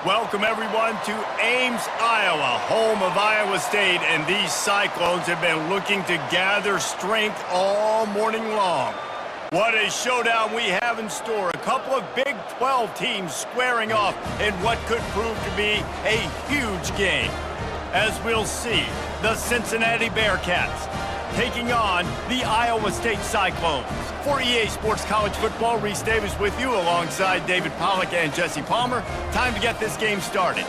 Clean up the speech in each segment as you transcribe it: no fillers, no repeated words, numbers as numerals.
Welcome, everyone, to Ames, Iowa, home of Iowa State, and these Cyclones have been looking to gather strength all morning long. What a showdown we have in store. A couple of Big 12 teams squaring off in what could prove to be a huge game. As we'll see, the Cincinnati Bearcats taking on the Iowa State Cyclones. For EA Sports College Football, Reese Davis with you alongside David Pollack and Jesse Palmer. Time to get this game started.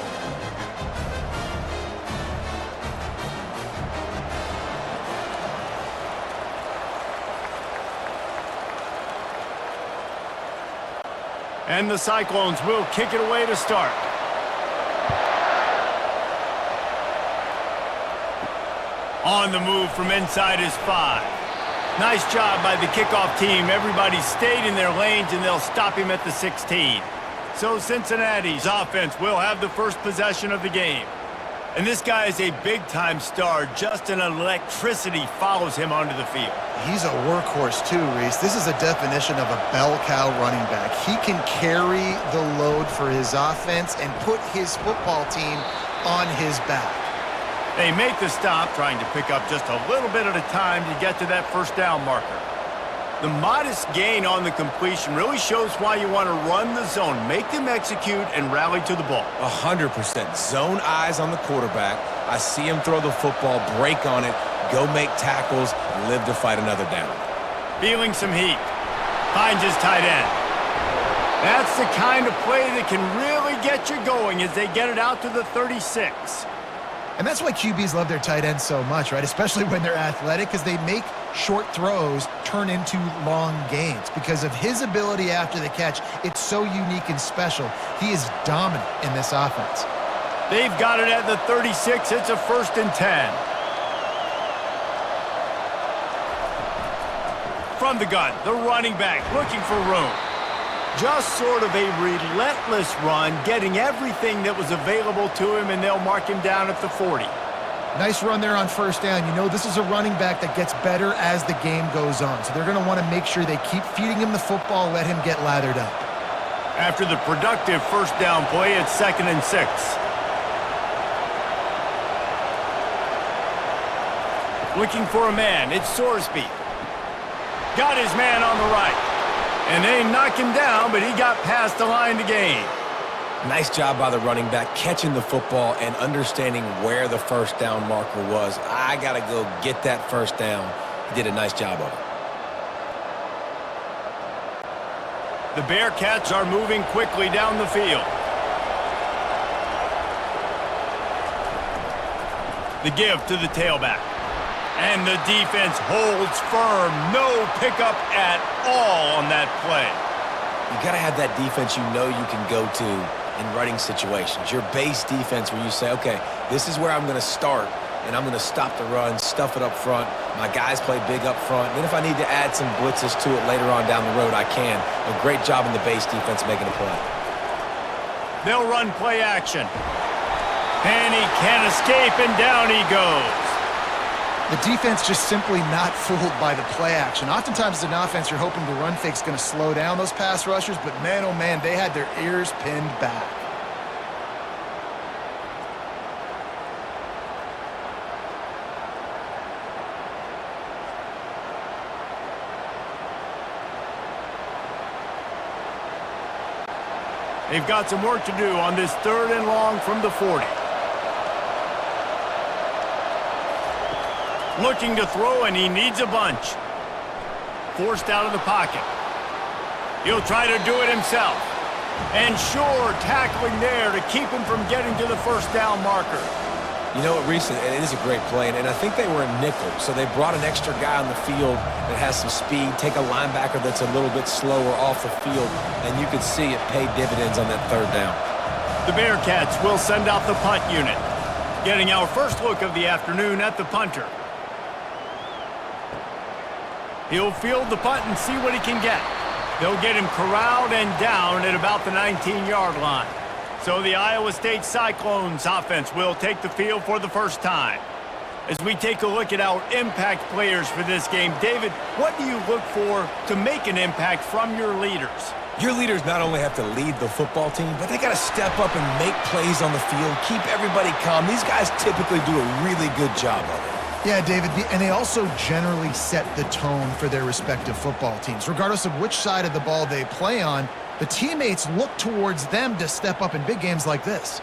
And the Cyclones will kick it away to start. On the move from inside is 5. Nice job by the kickoff team. Everybody stayed in their lanes, and they'll stop him at the 16. So Cincinnati's offense will have the first possession of the game. And this guy is a big-time star. Just an electricity follows him onto the field. He's a workhorse too, Reese. This is a definition of a bell cow running back. He can carry the load for his offense and put his football team on his back. They make the stop, trying to pick up just a little bit at a time to get to that first down marker. The modest gain on the completion really shows why you want to run the zone, make them execute, and rally to the ball. 100%. Zone eyes on the quarterback. I see him throw the football, break on it, go make tackles, live to fight another down. Feeling some heat. Finds his tight end. That's the kind of play that can really get you going as they get it out to the 36. And that's why QBs love their tight ends so much, right? Especially when they're athletic, because they make short throws turn into long gains. Because of his ability after the catch, it's so unique and special. He is dominant in this offense. They've got it at the 36. It's a 1st and 10. From the gun, the running back looking for room. Just sort of a relentless run, getting everything that was available to him, and they'll mark him down at the 40. Nice run there on first down. You know, this is a running back that gets better as the game goes on. So they're going to want to make sure they keep feeding him the football, let him get lathered up. After the productive first down play, it's 2nd and 6. Looking for a man, it's Sorsby. Got his man on the right. And they knocked him down, but he got past the line to gain. Nice job by the running back, catching the football and understanding where the first down marker was. I got to go get that first down. He did a nice job of it. The Bearcats are moving quickly down the field. The give to the tailback. And the defense holds firm. No pickup at all on that play. You got to have that defense you know you can go to in running situations. Your base defense where you say, okay, this is where I'm going to start, and I'm going to stop the run, stuff it up front. My guys play big up front. Then if I need to add some blitzes to it later on down the road, I can. A great job in the base defense making a play. They'll run play action. And he can't escape, and down he goes. The defense just simply not fooled by the play action. Oftentimes as an offense, you're hoping the run fake's going to slow down those pass rushers, but man, oh man, they had their ears pinned back. They've got some work to do on this 3rd and long from the 40. Looking to throw, and he needs a bunch. Forced out of the pocket. He'll try to do it himself. And sure, tackling there to keep him from getting to the first down marker. You know what, Reese, it is a great play, and I think they were in nickel, so they brought an extra guy on the field that has some speed, take a linebacker that's a little bit slower off the field, and you could see it paid dividends on that 3rd down. The Bearcats will send out the punt unit. Getting our first look of the afternoon at the punter. He'll field the punt and see what he can get. They'll get him corralled and down at about the 19-yard line. So the Iowa State Cyclones offense will take the field for the first time. As we take a look at our impact players for this game, David, what do you look for to make an impact from your leaders? Your leaders not only have to lead the football team, but they got to step up and make plays on the field, keep everybody calm. These guys typically do a really good job of it. Yeah, David, and they also generally set the tone for their respective football teams. Regardless of which side of the ball they play on, the teammates look towards them to step up in big games like this.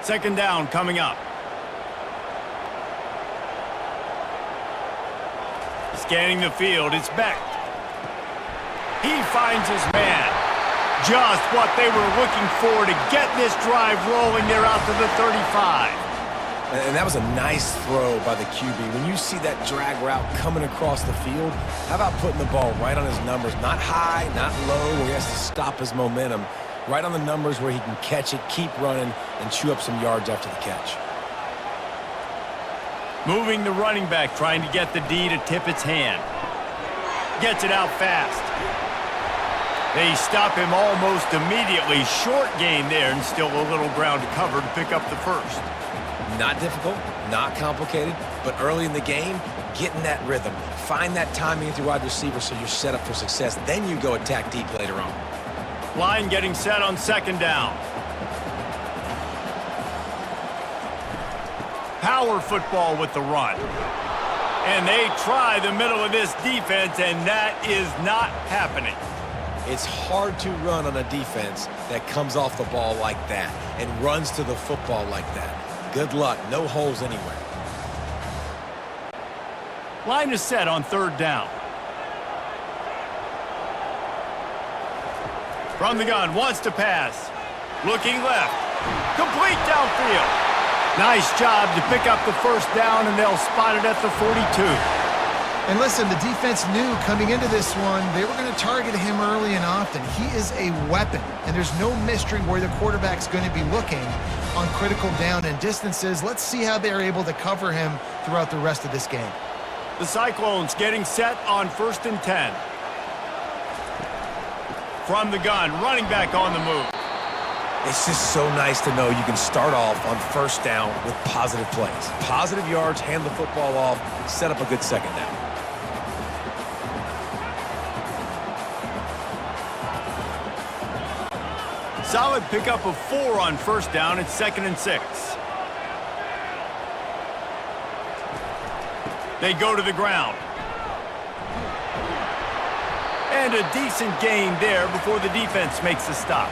Second down coming up. Scanning the field, it's Beck. He finds his man. Just what they were looking for to get this drive rolling. They're out to the 35. And that was a nice throw by the QB. When you see that drag route coming across the field, how about putting the ball right on his numbers? Not high, not low, where he has to stop his momentum. Right on the numbers where he can catch it, keep running, and chew up some yards after the catch. Moving the running back, trying to get the D to tip its hand. Gets it out fast. They stop him almost immediately. Short gain there, and still a little ground to cover to pick up the first. Not difficult, not complicated, but early in the game, get in that rhythm. Find that timing with your wide receiver so you're set up for success. Then you go attack deep later on. Line getting set on second down. Power football with the run. And they try the middle of this defense, and that is not happening. It's hard to run on a defense that comes off the ball like that and runs to the football like that. Good luck. No holes anywhere. Line is set on third down. From the gun, wants to pass. Looking left. Complete downfield. Nice job to pick up the first down, and they'll spot it at the 42. And listen, the defense knew coming into this one, they were going to target him early and often. He is a weapon, and there's no mystery where the quarterback's going to be looking on critical down and distances. Let's see how they're able to cover him throughout the rest of this game. The Cyclones getting set on 1st and 10. From the gun, running back on the move. It's just so nice to know you can start off on first down with positive plays. Positive yards, hand the football off, set up a good second down. Solid pickup of 4 on first down. It's 2nd and 6. They go to the ground. And a decent gain there before the defense makes a stop.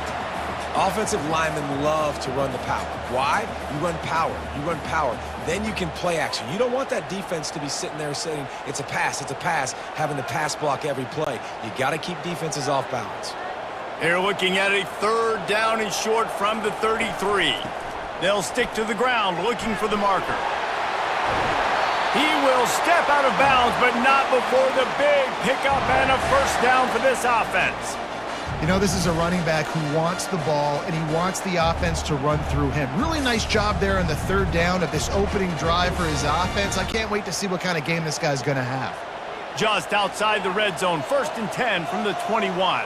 Offensive linemen love to run the power. Why? You run power. You run power. Then you can play action. You don't want that defense to be sitting there saying, it's a pass, having to pass block every play. You got to keep defenses off balance. They're looking at a 3rd down and short from the 33. They'll stick to the ground looking for the marker. He will step out of bounds, but not before the big pickup and a first down for this offense. You know, this is a running back who wants the ball, and he wants the offense to run through him. Really nice job there on the 3rd down of this opening drive for his offense. I can't wait to see what kind of game this guy's going to have. Just outside the red zone, 1st and 10 from the 21.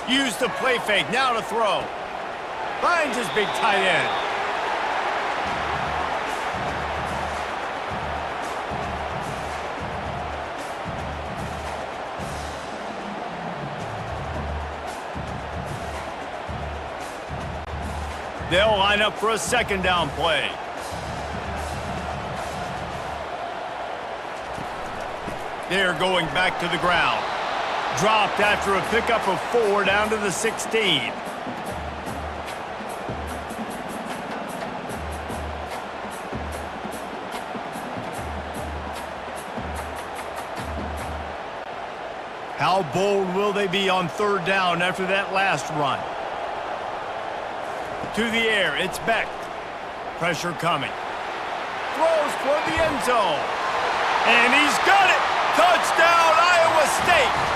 Use the play fake, now to throw. Finds his big tight end. They'll line up for a 2nd down play. They're going back to the ground. Dropped after a pickup of 4 down to the 16. How bold will they be on 3rd down after that last run? To the air, it's Beck. Pressure coming. Throws toward the end zone. And he's got it! Touchdown, Iowa State!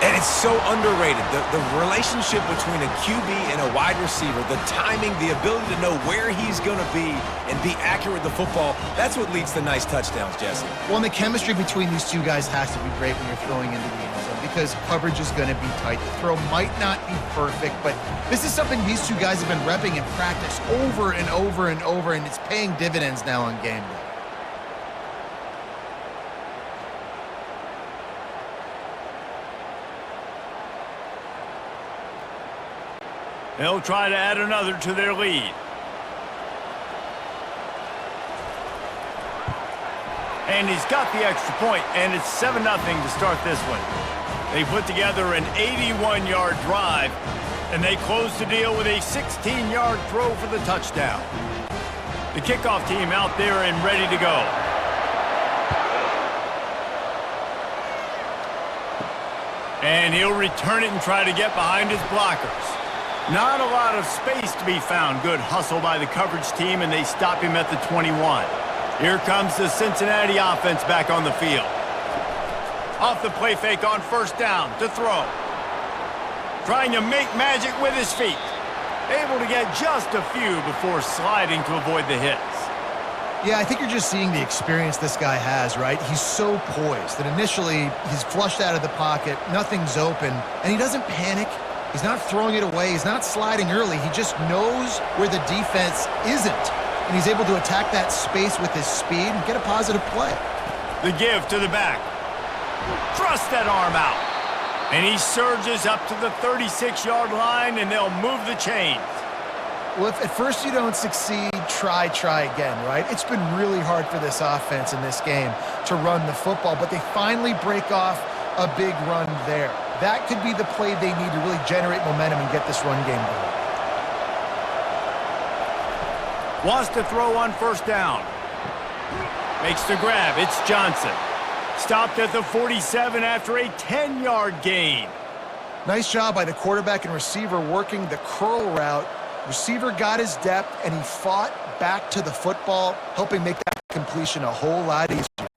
And it's so underrated. The relationship between a QB and a wide receiver, the timing, the ability to know where he's going to be and be accurate with the football, that's what leads to nice touchdowns, Jesse. Well, and the chemistry between these two guys has to be great when you're throwing into the end zone because coverage is going to be tight. The throw might not be perfect, but this is something these two guys have been repping in practice over and over and over, and it's paying dividends now on game day. They'll try to add another to their lead. And he's got the extra point, and it's 7-0 to start this one. They put together an 81-yard drive, and they close the deal with a 16-yard throw for the touchdown. The kickoff team out there and ready to go. And he'll return it and try to get behind his blockers. Not a lot of space to be found. Good hustle by the coverage team, and they stop him at the 21. Here comes the Cincinnati offense back on the field. Off the play fake on first down to throw. Trying to make magic with his feet. Able to get just a few before sliding to avoid the hits. Yeah, I think you're just seeing the experience this guy has, right? He's so poised that initially he's flushed out of the pocket, nothing's open, and he doesn't panic. He's not throwing it away. He's not sliding early. He just knows where the defense isn't, and he's able to attack that space with his speed and get a positive play. The give to the back. Thrust that arm out. And he surges up to the 36-yard line, and they'll move the chains. Well, if at first you don't succeed, try again, right? It's been really hard for this offense in this game to run the football, but they finally break off a big run there. That could be the play they need to really generate momentum and get this run game going. Wants to throw on first down. Makes the grab. It's Johnson. Stopped at the 47 after a 10-yard gain. Nice job by the quarterback and receiver working the curl route. Receiver got his depth, and he fought back to the football, helping make that completion a whole lot easier.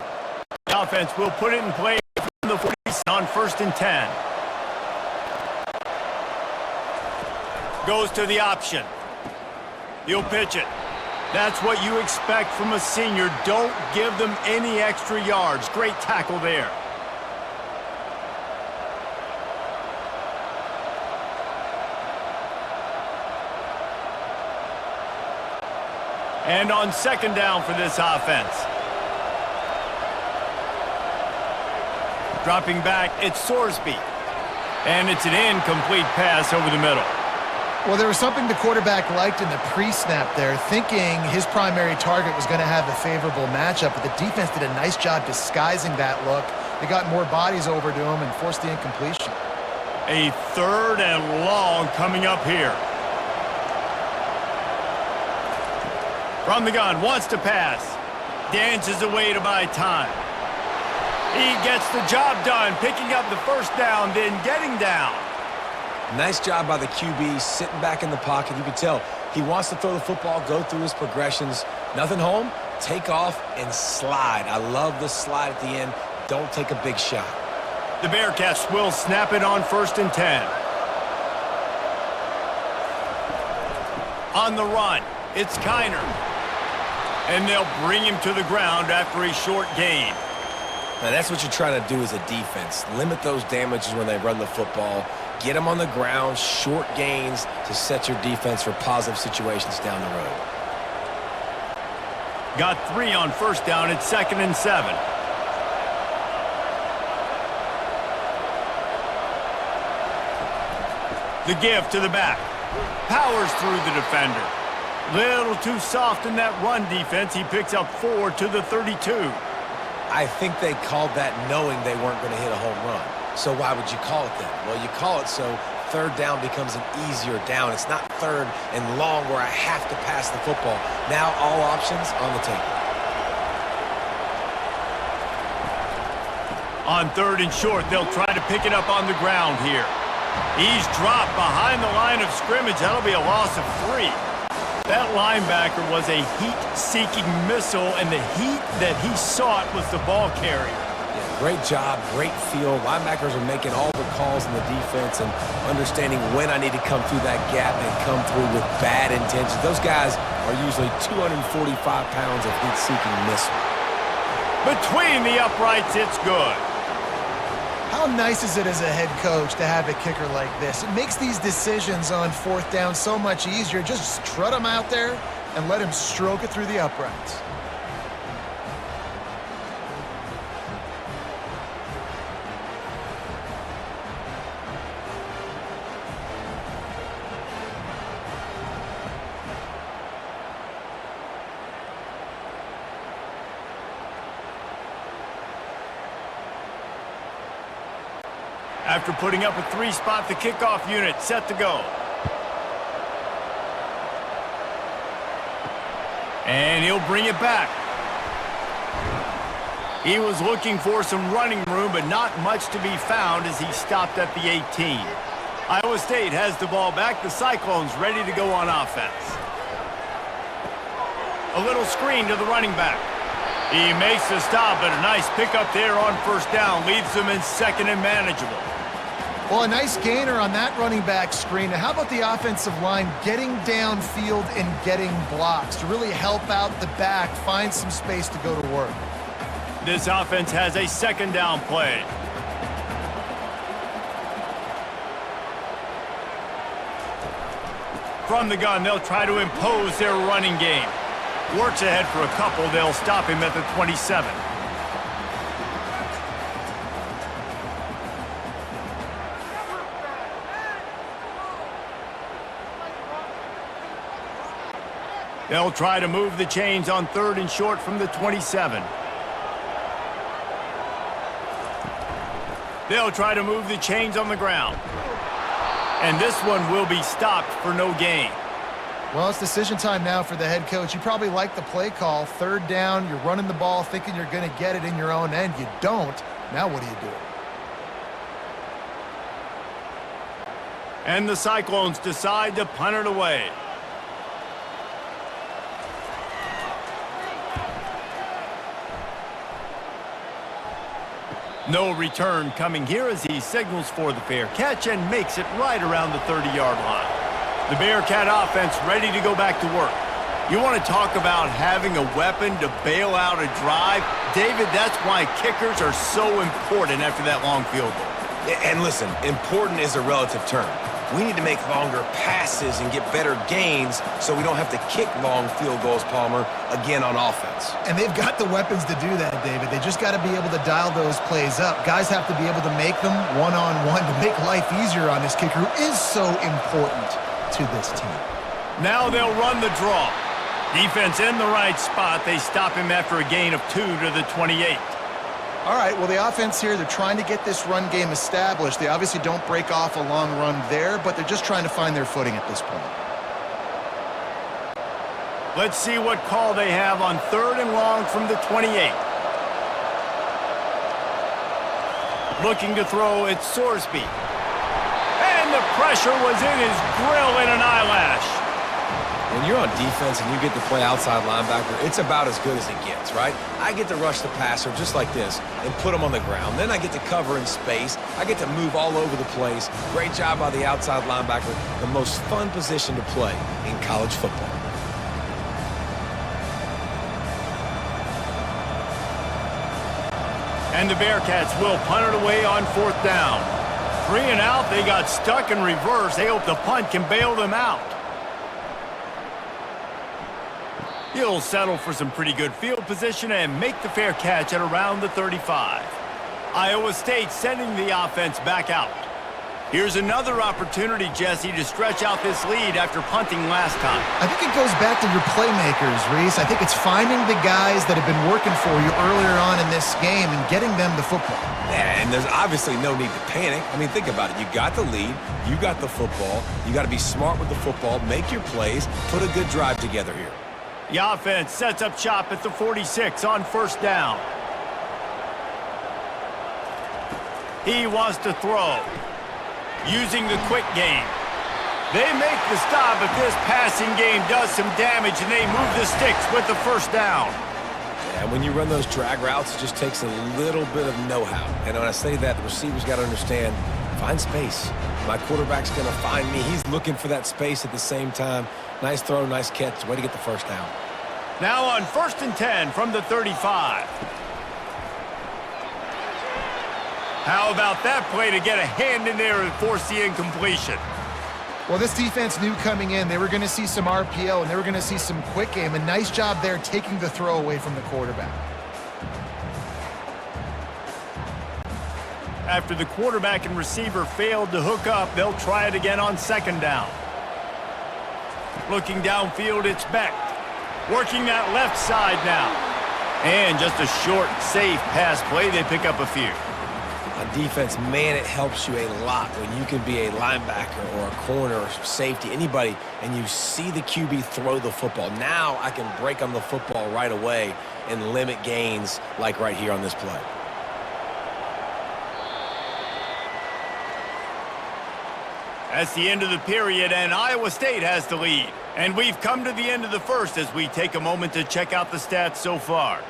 The offense will put it in play from the 40 on first and 10. Goes to the option. He'll pitch it. That's what you expect from a senior. Don't give them any extra yards. Great tackle there. And on second down for this offense. Dropping back, it's Sorsby. And it's an incomplete pass over the middle. Well, there was something the quarterback liked in the pre-snap there, thinking his primary target was going to have a favorable matchup, but the defense did a nice job disguising that look. They got more bodies over to him and forced the incompletion. A third and long coming up here. From the gun, wants to pass. Dances away to buy time. He gets the job done, picking up the first down, then getting down. Nice job by the QB, sitting back in the pocket. You can tell he wants to throw the football, go through his progressions. Nothing home, take off, and slide. I love the slide at the end. Don't take a big shot. The Bearcats will snap it on first and 10. On the run, it's Kiner. And they'll bring him to the ground after a short gain. Now, that's what you're trying to do as a defense. Limit those damages when they run the football. Get them on the ground, short gains to set your defense for positive situations down the road. Got 3 on first down. It's second and 7. The give to the back. Powers through the defender. Little too soft in that run defense. He picks up 4 to the 32. I think they called that knowing they weren't going to hit a home run. So why would you call it that? Well, you call it so third down becomes an easier down. It's not third and long where I have to pass the football. Now all options on the table. On third and short, they'll try to pick it up on the ground here. He's dropped behind the line of scrimmage. That'll be a loss of 3. That linebacker was a heat-seeking missile, and the heat that he sought was the ball carrier. Yeah, great job, great feel. Linebackers are making all the calls in the defense and understanding when I need to come through that gap and come through with bad intentions. Those guys are usually 245 pounds of heat-seeking missile. Between the uprights, it's good. How nice is it as a head coach to have a kicker like this? It makes these decisions on fourth down so much easier. Just strut him out there and let him stroke it through the uprights. After putting up a 3-spot, the kickoff unit set to go. And he'll bring it back. He was looking for some running room, but not much to be found as he stopped at the 18. Iowa State has the ball back. The Cyclones ready to go on offense. A little screen to the running back. He makes the stop, but a nice pickup there on first down. Leaves them in second and manageable. Well, a nice gainer on that running back screen. Now, how about the offensive line getting downfield and getting blocks to really help out the back, find some space to go to work? This offense has a second down play. From the gun, they'll try to impose their running game. Works ahead for a couple. They'll stop him at the 27. They'll try to move the chains on 3rd and short from the 27. They'll try to move the chains on the ground. And this one will be stopped for no gain. Well, it's decision time now for the head coach. You probably like the play call. 3rd down, you're running the ball thinking you're going to get it in your own end. You don't. Now what do you do? And the Cyclones decide to punt it away. No return coming here as he signals for the fair catch and makes it right around the 30-yard line. The Bearcat offense ready to go back to work. You want to talk about having a weapon to bail out a drive? David, that's why kickers are so important after that long field goal. And listen, important is a relative term. We need to make longer passes and get better gains so we don't have to kick long field goals, Palmer, again on offense. And they've got the weapons to do that, David. They just got to be able to dial those plays up. Guys have to be able to make them one-on-one to make life easier on this kicker who is so important to this team. Now they'll run the draw. Defense in the right spot. They stop him after a gain of 2 to the 28. All right, well, the offense here, they're trying to get this run game established. They obviously don't break off a long run there, but they're just trying to find their footing at this point. Let's see what call they have on 3rd and long from the 28. Looking to throw, it's Sorsby. And the pressure was in his grill in an eyelash. When you're on defense and you get to play outside linebacker, it's about as good as it gets, right? I get to rush the passer just like this and put him on the ground. Then I get to cover in space. I get to move all over the place. Great job by the outside linebacker. The most fun position to play in college football. And the Bearcats will punt it away on 4th down. 3 and out, they got stuck in reverse. They hope the punt can bail them out. He'll settle for some pretty good field position and make the fair catch at around the 35. Iowa State sending the offense back out. Here's another opportunity, Jesse, to stretch out this lead after punting last time. I think it goes back to your playmakers, Reese. I think it's finding the guys that have been working for you earlier on in this game and getting them the football. Yeah, and there's obviously no need to panic. I mean, think about it. You got the lead. You got the football. You got to be smart with the football, make your plays, put a good drive together here. The offense sets up shop at the 46 on 1st down. He wants to throw. Using the quick game. They make the stop, but this passing game does some damage, and they move the sticks with the 1st down. Yeah, when you run those drag routes, it just takes a little bit of know-how. And when I say that, the receivers got to understand, find space. My quarterback's going to find me. He's looking for that space at the same time. Nice throw, nice catch. Way to get the 1st down. Now on 1st and 10 from the 35. How about that play to get a hand in there and force the incompletion? Well, this defense knew coming in they were going to see some RPO and they were going to see some quick game. A nice job there taking the throw away from the quarterback. After the quarterback and receiver failed to hook up, they'll try it again on 2nd down. Looking downfield, it's Beck. Working that left side now. And just a short, safe pass play. They pick up a few. on defense, man, it helps you a lot when you can be a linebacker or a corner or safety, anybody, and you see the QB throw the football. Now I can break on the football right away and limit gains like right here on this play. That's the end of the period, and Iowa State has the lead. And we've come to the end of the first as we take a moment to check out the stats so far.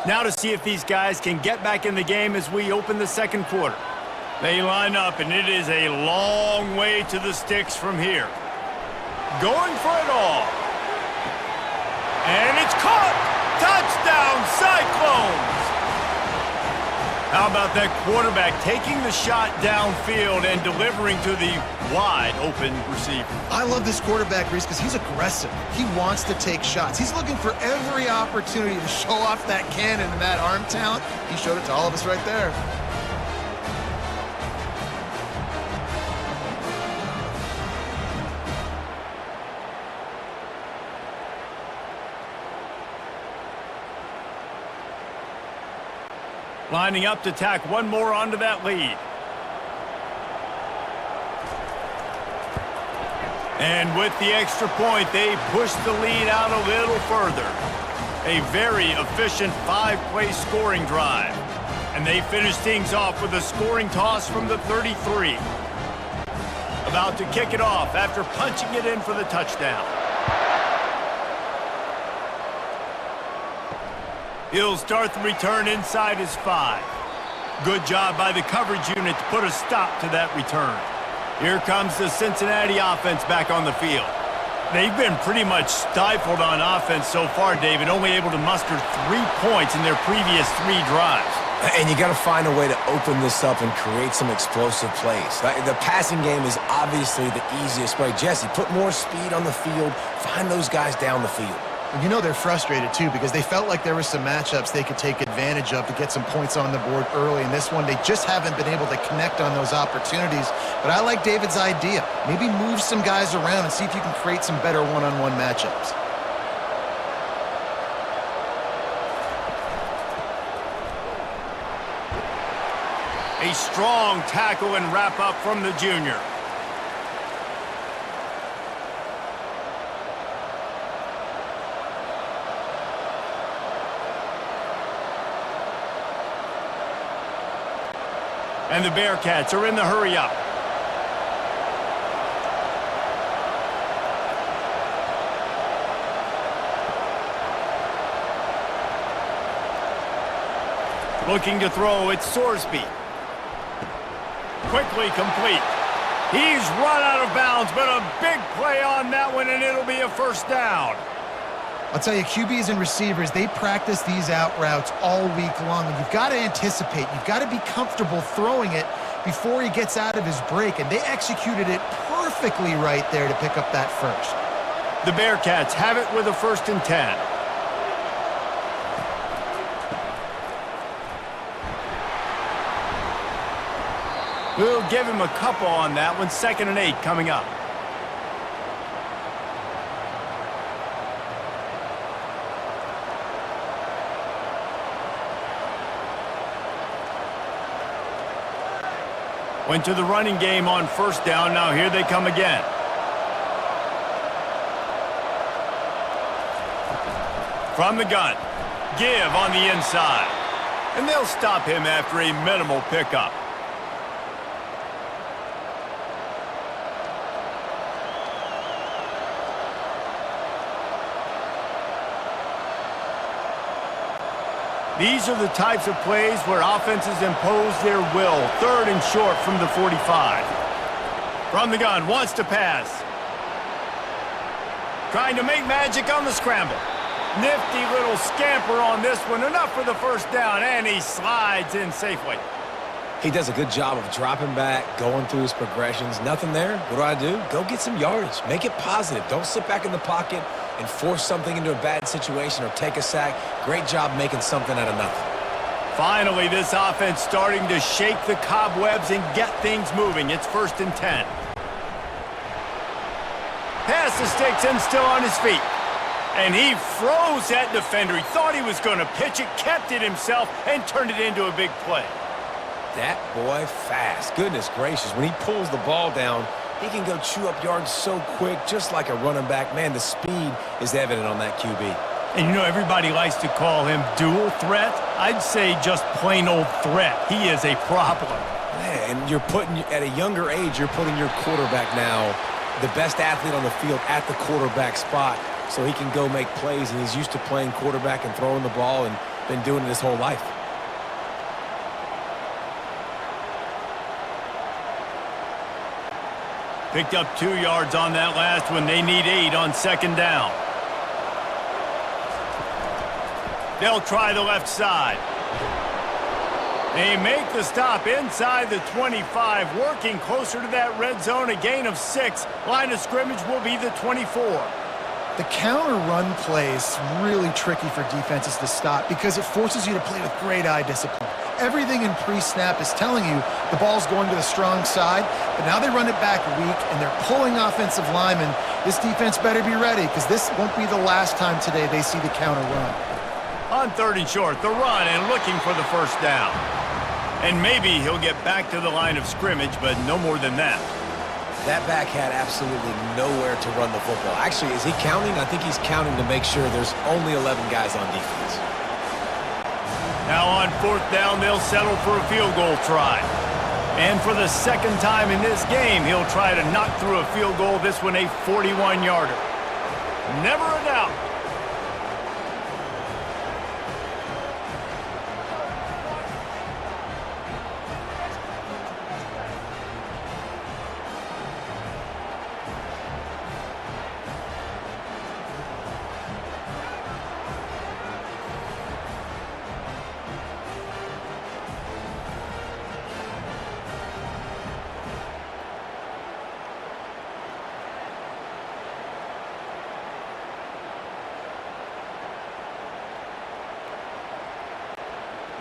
Now to see if these guys can get back in the game as we open the second quarter. They line up, and it is a long way to the sticks from here. Going for it all. And it's caught! Touchdown, Cyclones! How about that quarterback taking the shot downfield and delivering to the wide-open receiver? I love this quarterback, Reese, because he's aggressive. He wants to take shots. He's looking for every opportunity to show off that cannon and that arm talent. He showed it to all of us right there. Lining up to tack one more onto that lead. And with the extra point, they push the lead out a little further. A very efficient 5-play scoring drive. And they finish things off with a scoring toss from the 33. About to kick it off after punching it in for the touchdown. He'll start the return inside his 5. Good job by the coverage unit to put a stop to that return. Here comes the Cincinnati offense back on the field. They've been pretty much stifled on offense so far, David, only able to muster 3 points in their previous 3 drives. And you got to find a way to open this up and create some explosive plays. The passing game is obviously the easiest way. Jesse, put more speed on the field. Find those guys down the field. You know they're frustrated, too, because they felt like there were some matchups they could take advantage of to get some points on the board early. In this one, they just haven't been able to connect on those opportunities. But I like David's idea. Maybe move some guys around and see if you can create some better one-on-one matchups. A strong tackle and wrap up from the junior. And the Bearcats are in the hurry-up. Looking to throw, it's Sorsby. Quickly complete. He's run out of bounds, but a big play on that one, and it'll be a first down. I'll tell you, QBs and receivers, they practice these out routes all week long, and you've got to anticipate. You've got to be comfortable throwing it before he gets out of his break, and they executed it perfectly right there to pick up that first. The Bearcats have it with a 1st and 10. We'll give him a couple on that one. 2nd and 8 coming up. Went to the running game on 1st down. Now here they come again. From the gun. Give on the inside. And they'll stop him after a minimal pickup. These are the types of plays where offenses impose their will. 3rd and short from the 45. From the gun, wants to pass. Trying to make magic on the scramble. Nifty little scamper on this one. Enough for the 1st down, and he slides in safely. He does a good job of dropping back, going through his progressions. Nothing there. What do? Go get some yardage. Make it positive. Don't sit back in the pocket and force something into a bad situation or take a sack. Great job making something out of nothing. Finally, this offense starting to shake the cobwebs and get things moving. It's 1st and 10. Pass the sticks and still on his feet. And he froze that defender. He thought he was going to pitch it, kept it himself, and turned it into a big play. That boy fast. Goodness gracious. When he pulls the ball down, he can go chew up yards so quick, just like a running back. Man, the speed is evident on that QB. And you know, everybody likes to call him dual threat. I'd say just plain old threat. He is a problem. Man, and you're putting, at a younger age, you're putting your quarterback now, the best athlete on the field, at the quarterback spot, so he can go make plays, and he's used to playing quarterback and throwing the ball and been doing it his whole life. Picked up 2 yards on that last one. They need 8 on second down. They'll try the left side. They make the stop inside the 25, working closer to that red zone, a gain of 6. Line of scrimmage will be the 24. The counter run play is really tricky for defenses to stop because it forces you to play with great eye discipline. Everything in pre-snap is telling you the ball's going to the strong side, but now they run it back weak, and they're pulling offensive linemen. This defense better be ready because this won't be the last time today they see the counter run. On 3rd and short, the run and looking for the first down. And maybe he'll get back to the line of scrimmage, but no more than that. That back had absolutely nowhere to run the football. Actually, is he counting? I think he's counting to make sure there's only 11 guys on defense. Now on 4th down, they'll settle for a field goal try. And for the second time in this game, he'll try to knock through a field goal, this one a 41-yarder. Never a doubt.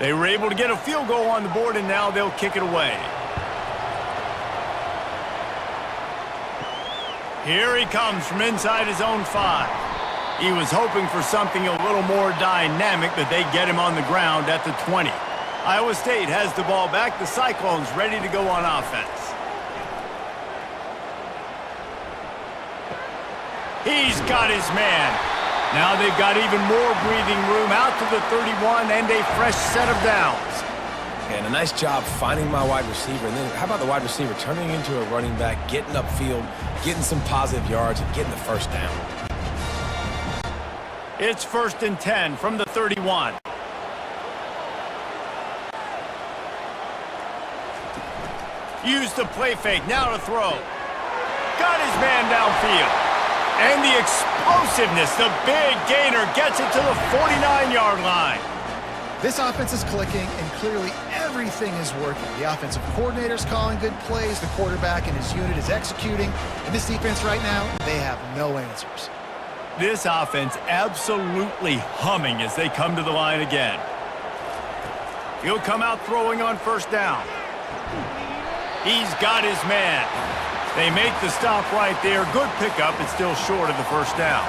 They were able to get a field goal on the board, and now they'll kick it away. Here he comes from inside his own 5. He was hoping for something a little more dynamic, but they get him on the ground at the 20. Iowa State has the ball back. The Cyclones ready to go on offense. He's got his man. Now they've got even more breathing room out to the 31 and a fresh set of downs. And a nice job finding my wide receiver. And then how about the wide receiver turning into a running back, getting upfield, getting some positive yards, and getting the first down. It's 1st and 10 from the 31. Use the play fake, now to throw. Got his man downfield. And the explosiveness, the big gainer gets it to the 49-yard line. This offense is clicking, and clearly everything is working. The offensive coordinator's calling good plays, the quarterback and his unit is executing, and this defense right now, they have no answers. This offense absolutely humming as they come to the line again. He'll come out throwing on 1st down. He's got his man. They make the stop right there. Good pickup. It's still short of the first down.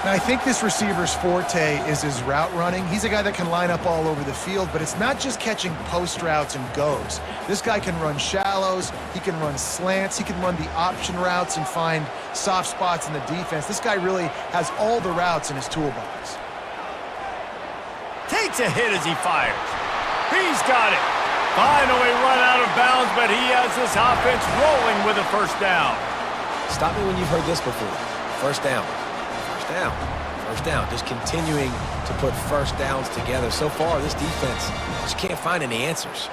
Now, I think this receiver's forte is his route running. He's a guy that can line up all over the field, but it's not just catching post routes and goes. This guy can run shallows. He can run slants. He can run the option routes and find soft spots in the defense. This guy really has all the routes in his toolbox. Takes a hit as he fires. He's got it. Finally run out of bounds, but he has this offense rolling with a first down. Stop me when you've heard this before. First down. First down. First down. Just continuing to put first downs together. So far, this defense just can't find any answers.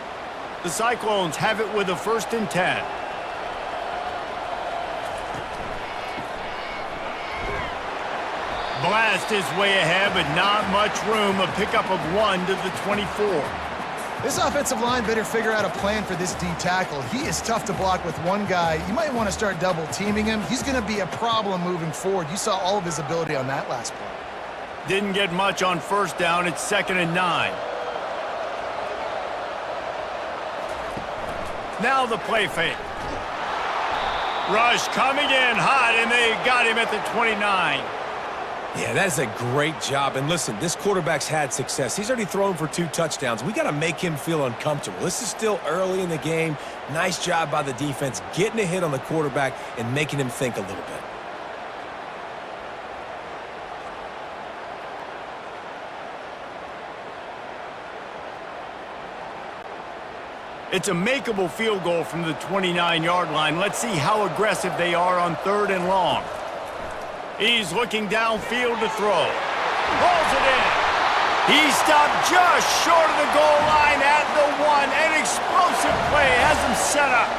The Cyclones have it with a 1st and 10. Blast his way ahead, but not much room. A pickup of 1 to the 24. This offensive line better figure out a plan for this D tackle. He is tough to block with one guy. You might want to start double teaming him. He's going to be a problem moving forward. You saw all of his ability on that last play. Didn't get much on 1st down. It's 2nd and 9. Now the play fake. Rush coming in hot, and they got him at the 29. Yeah, that is a great job. And listen, this quarterback's had success. He's already thrown for 2 touchdowns. We got to make him feel uncomfortable. This is still early in the game. Nice job by the defense, getting a hit on the quarterback and making him think a little bit. It's a makeable field goal from the 29-yard line. Let's see how aggressive they are on 3rd and long. He's looking downfield to throw. Pulls it in. He stopped just short of the goal line at the 1. An explosive play has him set up.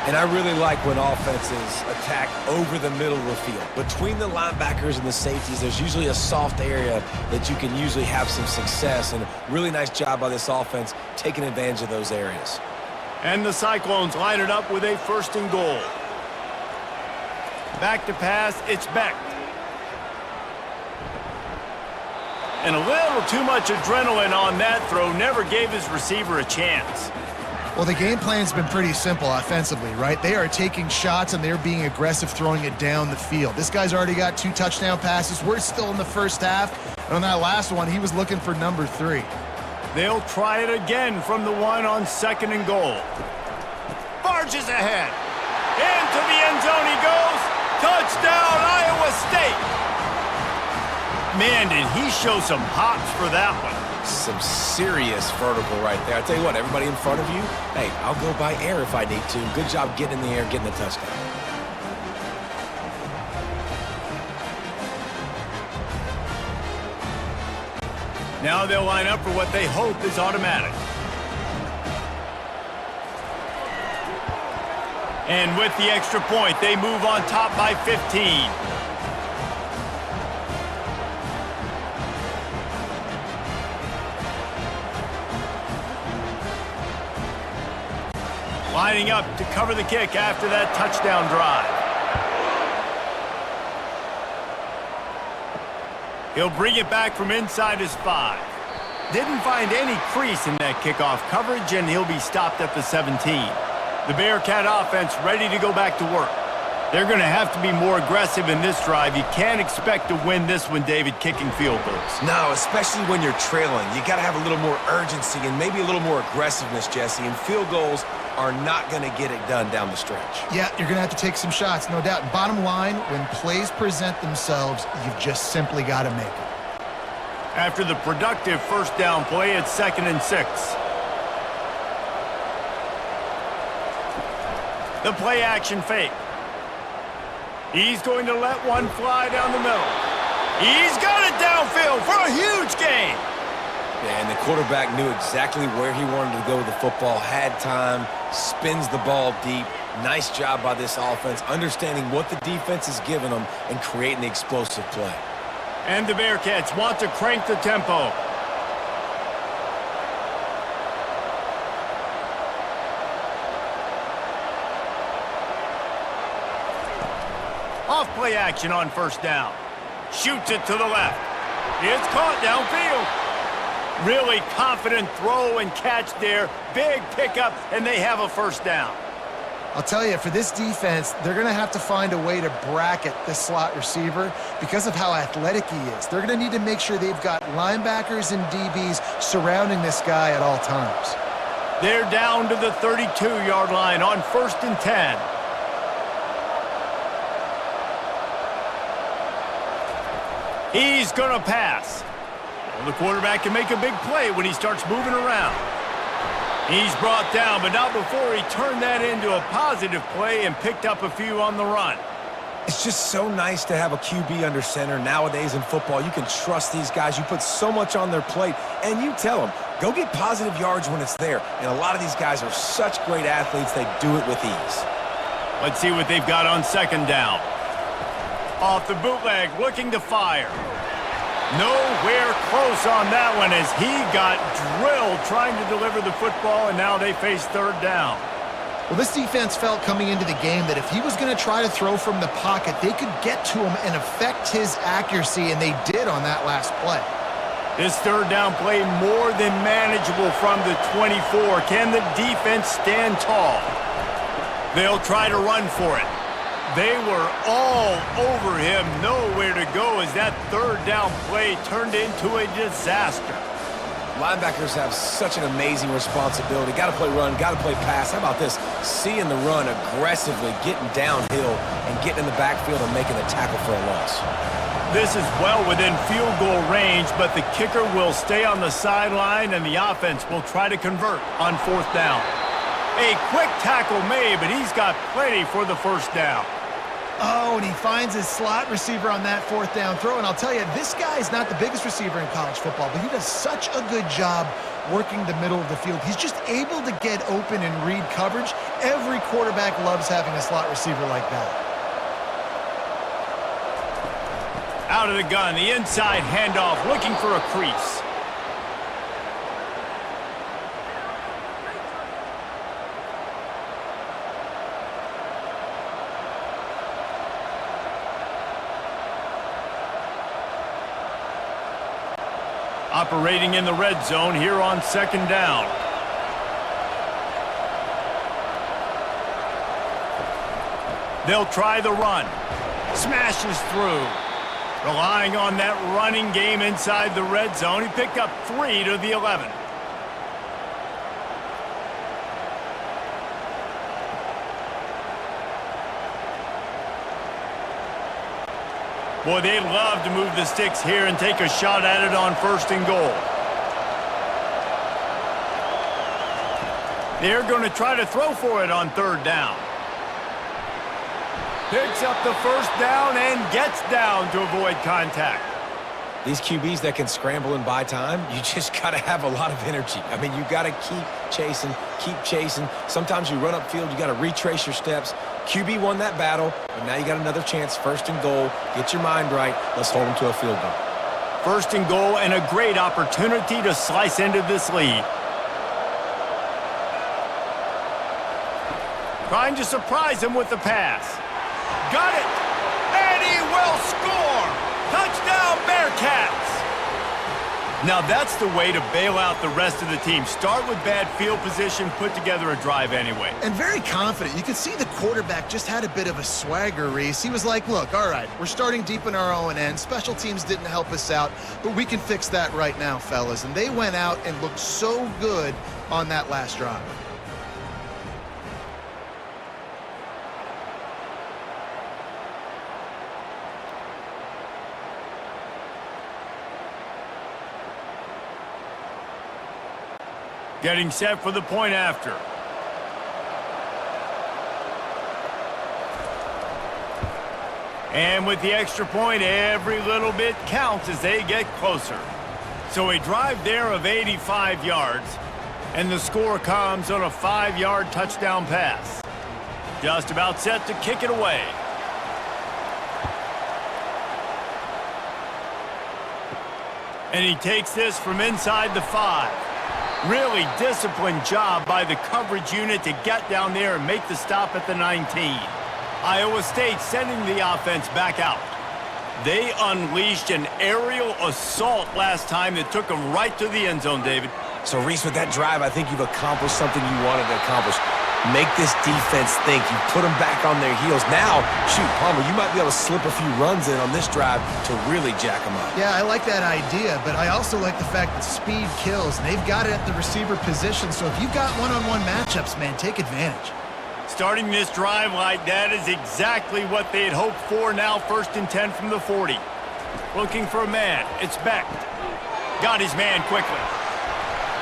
And I really like when offenses attack over the middle of the field. Between the linebackers and the safeties, there's usually a soft area that you can usually have some success. And a really nice job by this offense taking advantage of those areas. And the Cyclones line it up with a 1st and goal. Back to pass, it's Beck. And a little too much adrenaline on that throw. Never gave his receiver a chance. Well, the game plan's been pretty simple offensively, right? They are taking shots, and they're being aggressive throwing it down the field. This guy's already got 2 touchdown passes. We're still in the first half. And on that last one, he was looking for number 3. They'll try it again from the 1 on 2nd and goal. Barges ahead. Into the end zone he goes. Touchdown, Iowa State. Man, did he show some hops for that one. Some serious vertical right there. I tell you what, everybody in front of you, hey, I'll go by air if I need to. Good job getting in the air, getting the touchdown. Now they'll line up for what they hope is automatic. And with the extra point, they move on top by 15. Lining up to cover the kick after that touchdown drive. He'll bring it back from inside his 5. Didn't find any crease in that kickoff coverage, and he'll be stopped at the 17. The Bearcat offense ready to go back to work. They're going to have to be more aggressive in this drive. You can't expect to win this one, David, kicking field goals. No, especially when you're trailing. You got to have a little more urgency and maybe a little more aggressiveness, Jesse, and field goals are not going to get it done down the stretch. Yeah, you're going to have to take some shots, no doubt. Bottom line, when plays present themselves, you've just simply got to make them. After the productive 1st down play, it's 2nd and 6. The play action fake. He's going to let one fly down the middle. He's got it downfield for a huge gain. Yeah, and the quarterback knew exactly where he wanted to go with the football, had time, spins the ball deep. Nice job by this offense, understanding what the defense is giving them and creating the explosive play. And the Bearcats want to crank the tempo. Off play action on 1st down. Shoots it to the left. It's caught downfield. Really confident throw and catch there. Big pickup, and they have a 1st down. I'll tell you, for this defense, they're going to have to find a way to bracket this slot receiver because of how athletic he is. They're going to need to make sure they've got linebackers and DBs surrounding this guy at all times. They're down to the 32-yard line on 1st and 10. He's going to pass. Well, the quarterback can make a big play when he starts moving around. He's brought down, but not before he turned that into a positive play and picked up a few on the run. It's just so nice to have a QB under center. Nowadays in football, you can trust these guys. You put so much on their plate, and you tell them, go get positive yards when it's there. And a lot of these guys are such great athletes, they do it with ease. Let's see what they've got on 2nd down. Off the bootleg, looking to fire. Nowhere close on that one as he got drilled trying to deliver the football, and now they face 3rd down. Well, this defense felt coming into the game that if he was going to try to throw from the pocket, they could get to him and affect his accuracy, and they did on that last play. This 3rd down play more than manageable from the 24. Can the defense stand tall? They'll try to run for it. They were all over him, nowhere to go as that third down play turned into a disaster. Linebackers have such an amazing responsibility. Got to play run, got to play pass. How about this? Seeing the run aggressively, getting downhill, and getting in the backfield and making the tackle for a loss. This is well within field goal range, but the kicker will stay on the sideline, and the offense will try to convert on fourth down. A quick tackle made, but he's got plenty for the first down. Oh, and he finds his slot receiver on that fourth down throw. And I'll tell you, this guy is not the biggest receiver in college football, but he does such a good job working the middle of the field. He's just able to get open and read coverage. Every quarterback loves having a slot receiver like that. Out of the gun, the inside handoff, looking for a crease. Operating in the red zone here on second down. They'll try the run. Smashes through. Relying on that running game inside the red zone. He picked up 3 to the 11. Boy, they'd love to move the sticks here and take a shot at it on first and goal. They're going to try to throw for it on third down. Picks up the first down and gets down to avoid contact. These QBs that can scramble and buy time, you just got to have a lot of energy. I mean, you got to keep chasing, keep chasing. Sometimes you run upfield, you got to retrace your steps. QB won that battle, but now you got another chance, first and goal. Get your mind right. Let's hold them to a field goal. First and goal and a great opportunity to slice into this lead. Trying to surprise him with the pass. Got it! And he will score! Touchdown, Bearcats! Now that's the way to bail out the rest of the team. Start with bad field position, put together a drive anyway. And very confident. You could see the quarterback just had a bit of a swagger, Reese. He was like, look, all right, we're starting deep in our own end. Special teams didn't help us out, but we can fix that right now, fellas. And they went out and looked so good on that last drive. Getting set for the point after. And with the extra point, every little bit counts as they get closer. So a drive there of 85 yards, and the score comes on a 5-yard touchdown pass. Just about set to kick it away. And he takes this from inside the 5. Really disciplined job by the coverage unit to get down there and make the stop at the 19. Iowa State sending the offense back out. They unleashed an aerial assault last time that took them right to the end zone, David. So, Reese, with that drive, I think you've accomplished something you wanted to accomplish. Make this defense think. You put them back on their heels. Now, shoot, Palmer, you might be able to slip a few runs in on this drive to really jack them up. Yeah, I like that idea, but I also like the fact that speed kills, and they've got it at the receiver position. So if you've got one-on-one matchups, man, take advantage. Starting this drive like that is exactly what they had hoped for. Now first and 10 from the 40. Looking for a man. It's Beck. Got his man quickly.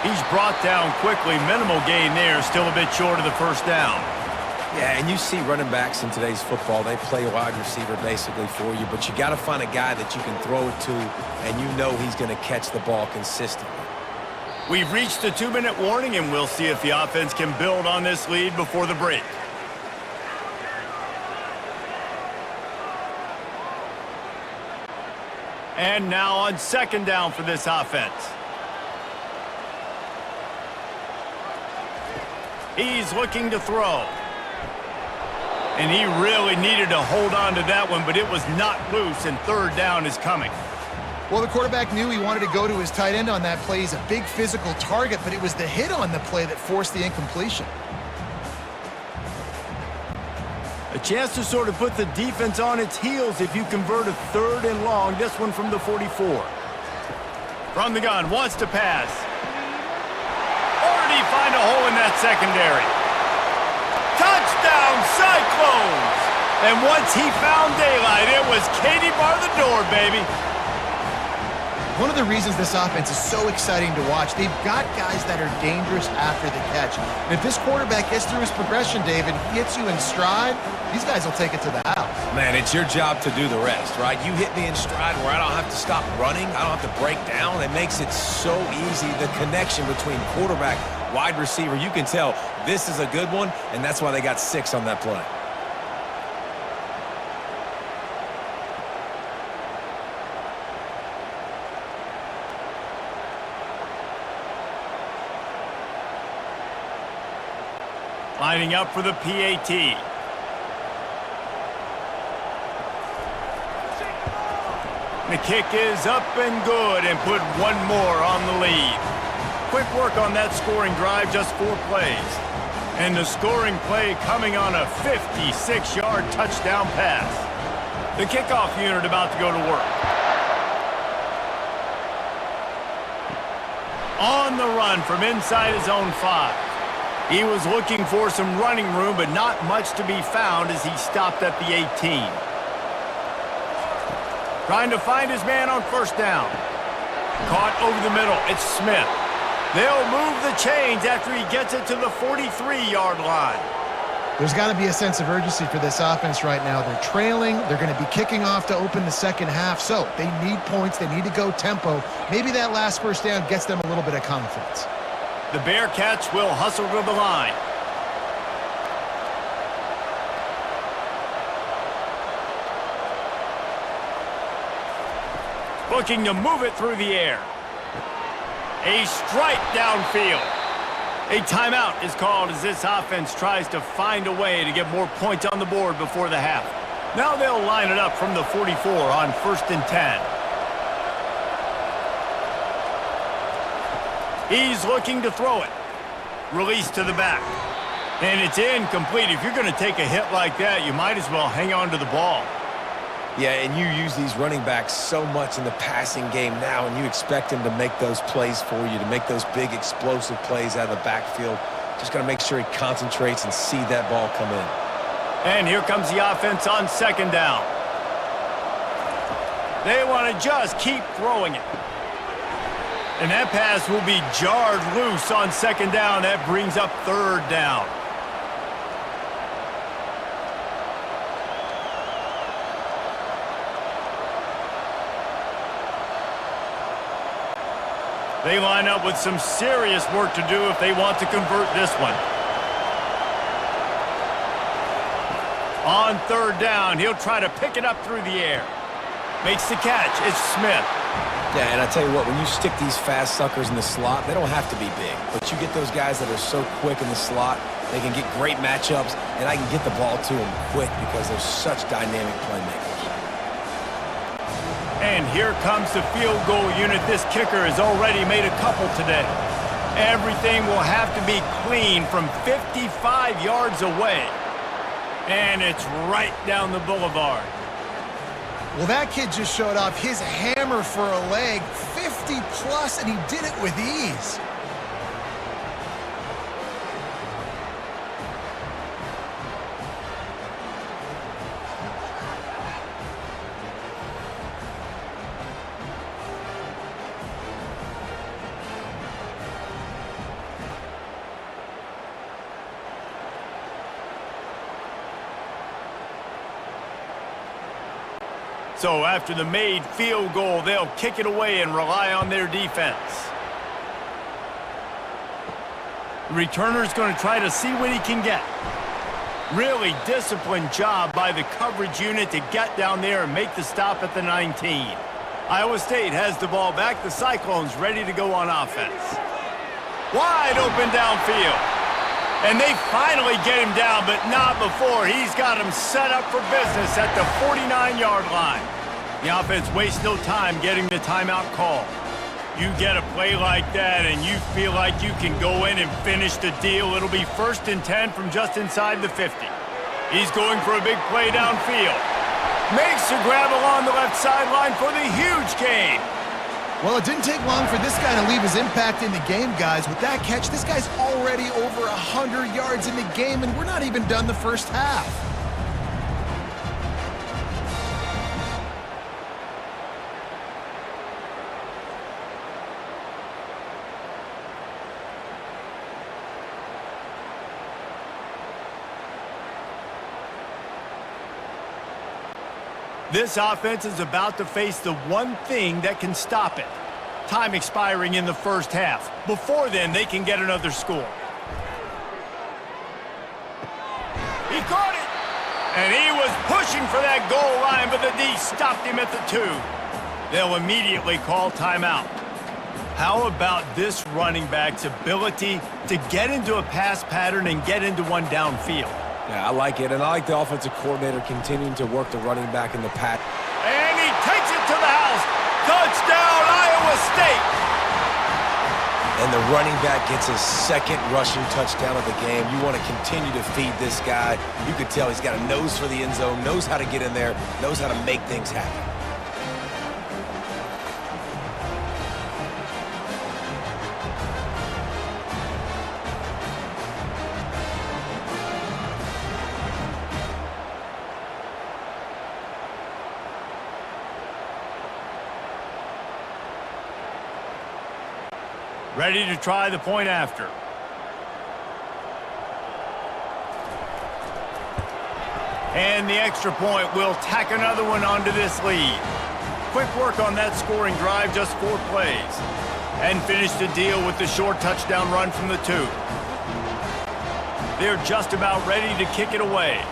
He's brought down quickly. Minimal gain there. Still a bit short of the first down. Yeah, and you see running backs in today's football, they play wide receiver basically for you, but you got to find a guy that you can throw it to, and you know he's going to catch the ball consistently. We've reached the 2-minute warning, and we'll see if the offense can build on this lead before the break. And now on second down for this offense. He's looking to throw. And he really needed to hold on to that one, but it was not loose, and third down is coming. Well, the quarterback knew he wanted to go to his tight end on that play. He's a big physical target, but it was the hit on the play that forced the incompletion. A chance to sort of put the defense on its heels if you convert a 3rd and long. This one from the 44. From the gun, wants to pass. Already find a hole in that secondary. Touchdown, Cyclones! And once he found daylight, it was Katie bar the door, baby. One of the reasons this offense is so exciting to watch, they've got guys that are dangerous after the catch. And if this quarterback gets through his progression, David, he hits you in stride, these guys will take it to the house. Man, it's your job to do the rest, right? You hit me in stride where I don't have to stop running. I don't have to break down. It makes it so easy. The connection between quarterback, wide receiver, you can tell this is a good one, and that's why they got 6 on that play. Lining up for the PAT. The kick is up and good and put one more on the lead. Quick work on that scoring drive, just 4 plays. And the scoring play coming on a 56-yard touchdown pass. The kickoff unit about to go to work. On the run from inside his own 5. He was looking for some running room, but not much to be found as he stopped at the 18. Trying to find his man on 1st down. Caught over the middle. It's Smith. They'll move the chains after he gets it to the 43-yard line. There's got to be a sense of urgency for this offense right now. They're trailing. They're going to be kicking off to open the second half. So they need points. They need to go tempo. Maybe that last 1st down gets them a little bit of confidence. The Bearcats will hustle to the line. Looking to move it through the air. A strike downfield. A timeout is called as this offense tries to find a way to get more points on the board before the half. Now they'll line it up from the 44 on 1st and 10. He's looking to throw it. Release to the back. And it's incomplete. If you're going to take a hit like that, you might as well hang on to the ball. Yeah, and you use these running backs so much in the passing game now, and you expect him to make those plays for you, to make those big explosive plays out of the backfield. Just got to make sure he concentrates and see that ball come in. And here comes the offense on 2nd down. They want to just keep throwing it. And that pass will be jarred loose on 2nd down. That brings up 3rd down. They line up with some serious work to do if they want to convert this one. On 3rd down, he'll try to pick it up through the air. Makes the catch. It's Smith. Yeah, and I tell you what, when you stick these fast suckers in the slot, they don't have to be big. But you get those guys that are so quick in the slot, they can get great matchups, and I can get the ball to them quick because they're such dynamic playmakers. And here comes the field goal unit. This kicker has already made a couple today. Everything will have to be clean from 55 yards away. And it's right down the boulevard. Well, that kid just showed off his hammer for a leg, 50+, and he did it with ease. So after the made field goal, they'll kick it away and rely on their defense. The returner's going to try to see what he can get. Really disciplined job by the coverage unit to get down there and make the stop at the 19. Iowa State has the ball back. The Cyclones ready to go on offense. Wide open downfield. And they finally get him down, but not before. He's got him set up for business at the 49-yard line. The offense wastes no time getting the timeout call. You get a play like that and you feel like you can go in and finish the deal. It'll be 1st and 10 from just inside the 50. He's going for a big play downfield. Makes the grab along the left sideline for the huge gain. Well, it didn't take long for this guy to leave his impact in the game, guys. With that catch, this guy's already over 100 yards in the game, and we're not even done the first half. This offense is about to face the one thing that can stop it. Time expiring in the first half. Before then, they can get another score. He caught it! And he was pushing for that goal line, but the D stopped him at the 2. They'll immediately call timeout. How about this running back's ability to get into a pass pattern and get into one downfield? Yeah, I like it, and I like the offensive coordinator continuing to work the running back in the pack. And he takes it to the house. Touchdown, Iowa State! And the running back gets his second rushing touchdown of the game. You want to continue to feed this guy. You could tell he's got a nose for the end zone, knows how to get in there, knows how to make things happen. Ready to try the point after. And the extra point will tack another one onto this lead. Quick work on that scoring drive, just 4 plays. And finish the deal with the short touchdown run from the 2. They're just about ready to kick it away.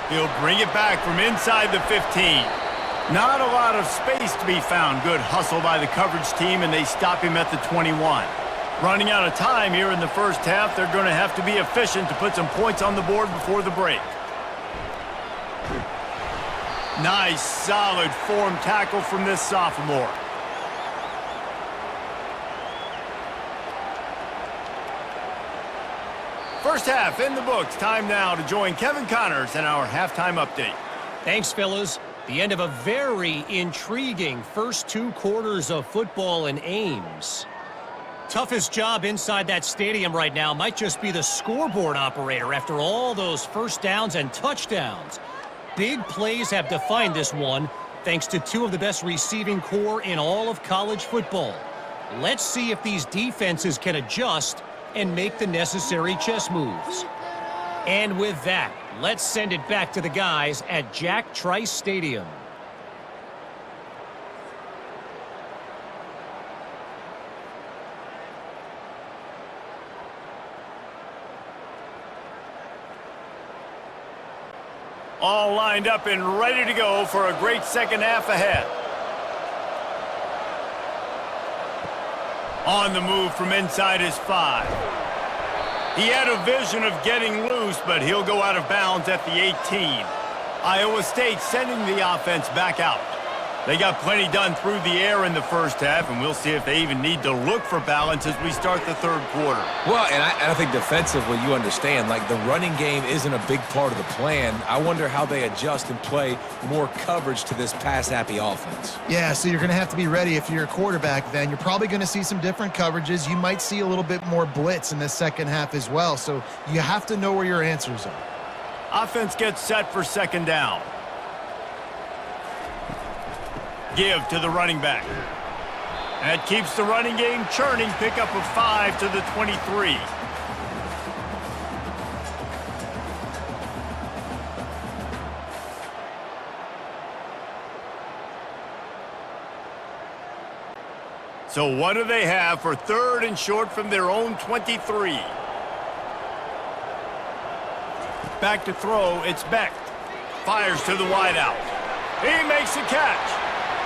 He'll bring it back from inside the 15. Not a lot of space to be found. Good hustle by the coverage team, and they stop him at the 21. Running out of time here in the first half, they're going to have to be efficient to put some points on the board before the break. Nice, solid form tackle from this sophomore. First half in the books. Time now to join Kevin Connors in our halftime update. Thanks, fellas. The end of a very intriguing first 2 quarters of football in Ames. Toughest job inside that stadium right now might just be the scoreboard operator after all those first downs and touchdowns. Big plays have defined this one, thanks to 2 of the best receiving corps in all of college football. Let's see if these defenses can adjust and make the necessary chess moves. And with that, let's send it back to the guys at Jack Trice Stadium. All lined up and ready to go for a great second half ahead. On the move from inside his 5. He had a vision of getting loose, but he'll go out of bounds at the 18. Iowa State sending the offense back out. They got plenty done through the air in the first half, and we'll see if they even need to look for balance as we start the third quarter. Well, and I think defensively, you understand, like the running game isn't a big part of the plan. I wonder how they adjust and play more coverage to this pass-happy offense. Yeah, so you're going to have to be ready if you're a quarterback then. You're probably going to see some different coverages. You might see a little bit more blitz in the second half as well, so you have to know where your answers are. Offense gets set for second down. Give to the running back. That keeps the running game churning. Pickup of 5 to the 23. So what do they have for third and short from their own 23? Back to throw, it's Beck. Fires to the wideout. He makes the catch.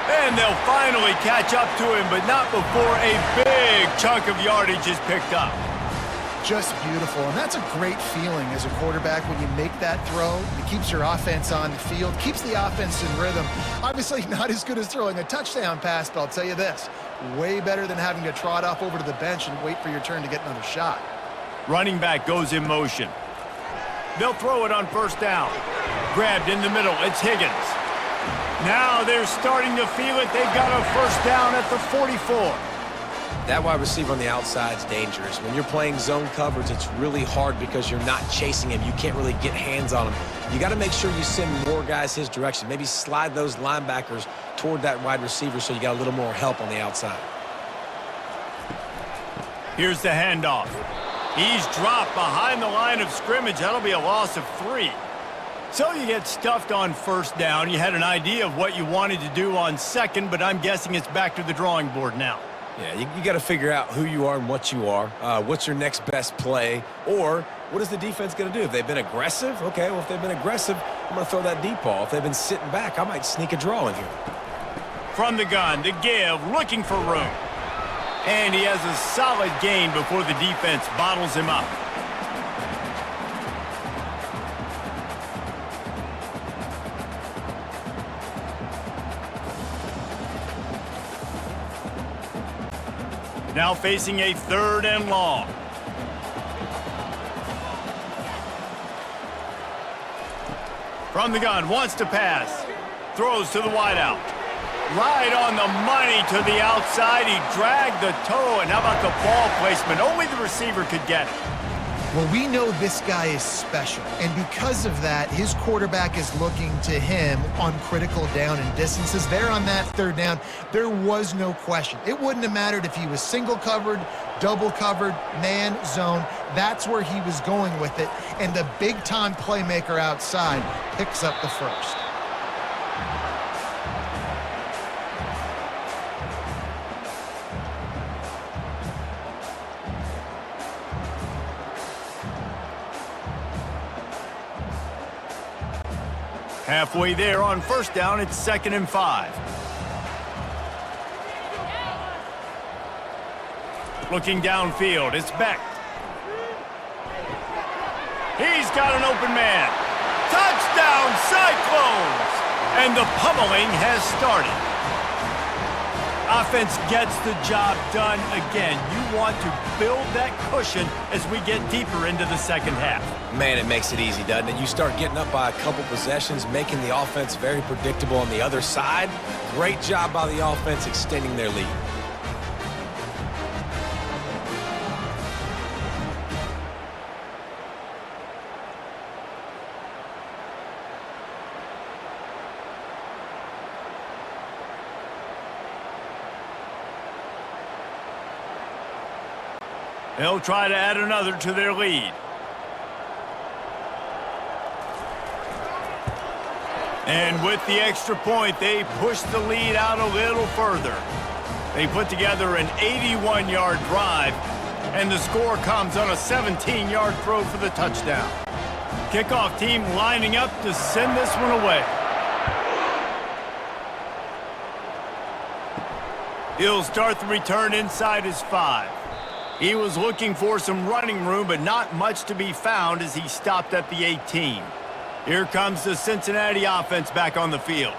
And they'll finally catch up to him, but not before a big chunk of yardage is picked up. Just beautiful, and that's a great feeling as a quarterback when you make that throw. It keeps your offense on the field, keeps the offense in rhythm. Obviously not as good as throwing a touchdown pass, but I'll tell you this, way better than having to trot off over to the bench and wait for your turn to get another shot. Running back goes in motion. They'll throw it on first down. Grabbed in the middle. It's Higgins. Now they're starting to feel it. They've got a first down at the 44. That wide receiver on the outside is dangerous. When you're playing zone coverage, it's really hard because you're not chasing him. You can't really get hands on him. You got to make sure you send more guys his direction. Maybe slide those linebackers toward that wide receiver so you got a little more help on the outside. Here's the handoff. He's dropped behind the line of scrimmage. That'll be a loss of 3. So you get stuffed on first down. You had an idea of what you wanted to do on second, but I'm guessing it's back to the drawing board now. Yeah, you got to figure out who you are and what you are. What's your next best play? Or what is the defense going to do? If they've been aggressive, okay, well, if they've been aggressive, I'm going to throw that deep ball. If they've been sitting back, I might sneak a draw in here. From the gun, the give, looking for room. And he has a solid gain before the defense bottles him up. Now facing a 3rd and long. From the gun, wants to pass. Throws to the wideout. Right on the money to the outside. He dragged the toe, and how about the ball placement? Only the receiver could get it. Well, we know this guy is special, and because of that, his quarterback is looking to him on critical down and distances. There on that 3rd down, there was no question. It wouldn't have mattered if he was single covered, double covered, man, zone. That's where he was going with it, and the big-time playmaker outside picks up the first. Halfway there on first down, it's 2nd and 5. Looking downfield, it's Beck. He's got an open man. Touchdown, Cyclones! And the pummeling has started. Offense gets the job done again. You want to build that cushion as we get deeper into the second half. Man, it makes it easy, doesn't it? You start getting up by a couple possessions, making the offense very predictable on the other side. Great job by the offense extending their lead. They'll try to add another to their lead. And with the extra point, they push the lead out a little further. They put together an 81-yard drive, and the score comes on a 17-yard throw for the touchdown. Kickoff team lining up to send this one away. He'll start the return inside his 5. He was looking for some running room, but not much to be found as he stopped at the 18. Here comes the Cincinnati offense back on the field.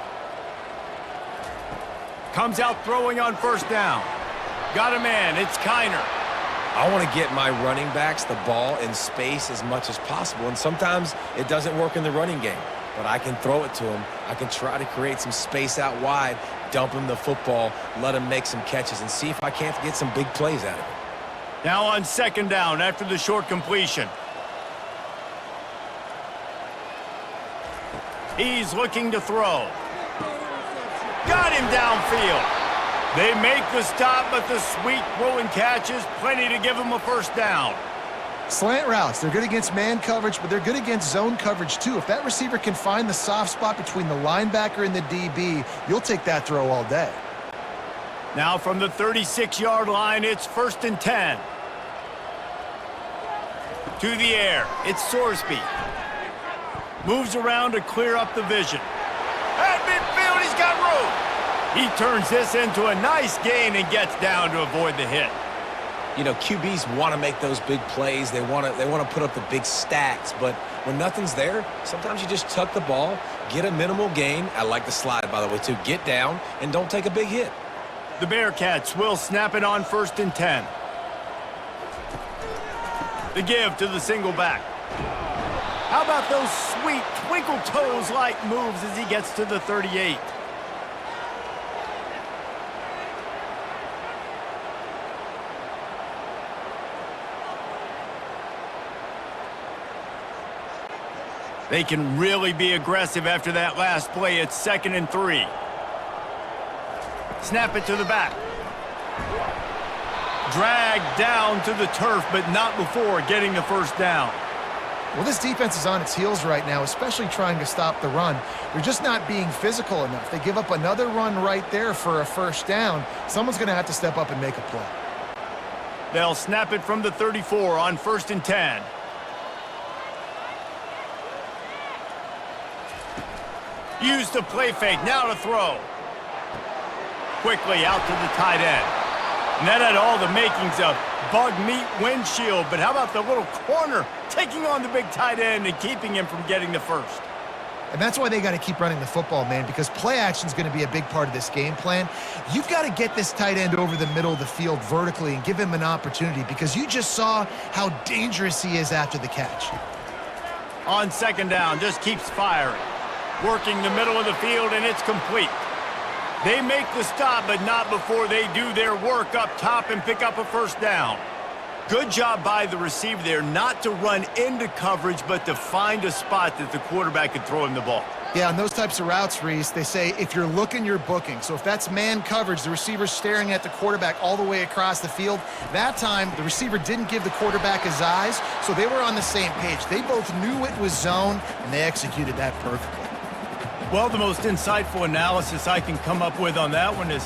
Comes out throwing on first down. Got a man, it's Kiner. I want to get my running backs the ball in space as much as possible, and sometimes it doesn't work in the running game, but I can throw it to them. I can try to create some space out wide, dump him the football, let him make some catches, and see if I can't get some big plays out of it. Now on second down after the short completion. He's looking to throw. Got him downfield. They make the stop, but the sweet throw and catch is plenty to give him a first down. Slant routes, they're good against man coverage, but they're good against zone coverage too. If that receiver can find the soft spot between the linebacker and the DB, you'll take that throw all day. Now from the 36-yard line, it's 1st and 10. To the air, it's Sorsby. Moves around to clear up the vision. At midfield, he's got room. He turns this into a nice gain and gets down to avoid the hit. You know, QBs want to make those big plays. They want to put up the big stats, but when nothing's there, sometimes you just tuck the ball, get a minimal gain. I like the slide, by the way, too. Get down and don't take a big hit. The Bearcats will snap it on 1st and 10. The give to the single back. How about those sweet twinkle toes-like moves as he gets to the 38? They can really be aggressive after that last play. It's 2nd and 3. Snap it to the back. Dragged down to the turf, but not before getting the first down. Well, this defense is on its heels right now, especially trying to stop the run. They're just not being physical enough. They give up another run right there for a first down. Someone's going to have to step up and make a play. They'll snap it from the 34 on 1st and 10. Use the play fake, now to throw. Quickly out to the tight end. And that had all the makings of bug meat windshield, but how about the little corner taking on the big tight end and keeping him from getting the first? And that's why they got to keep running the football, man, because play action is going to be a big part of this game plan. You've got to get this tight end over the middle of the field vertically and give him an opportunity, because you just saw how dangerous he is after the catch. On 2nd down, just keeps firing. Working the middle of the field, and it's complete. They make the stop, but not before they do their work up top and pick up a first down. Good job by the receiver there, not to run into coverage, but to find a spot that the quarterback could throw him the ball. Yeah, on those types of routes, Reese, they say if you're looking, you're booking. So if that's man coverage, the receiver's staring at the quarterback all the way across the field. That time, the receiver didn't give the quarterback his eyes, so they were on the same page. They both knew it was zone, and they executed that perfectly. Well, the most insightful analysis I can come up with on that one is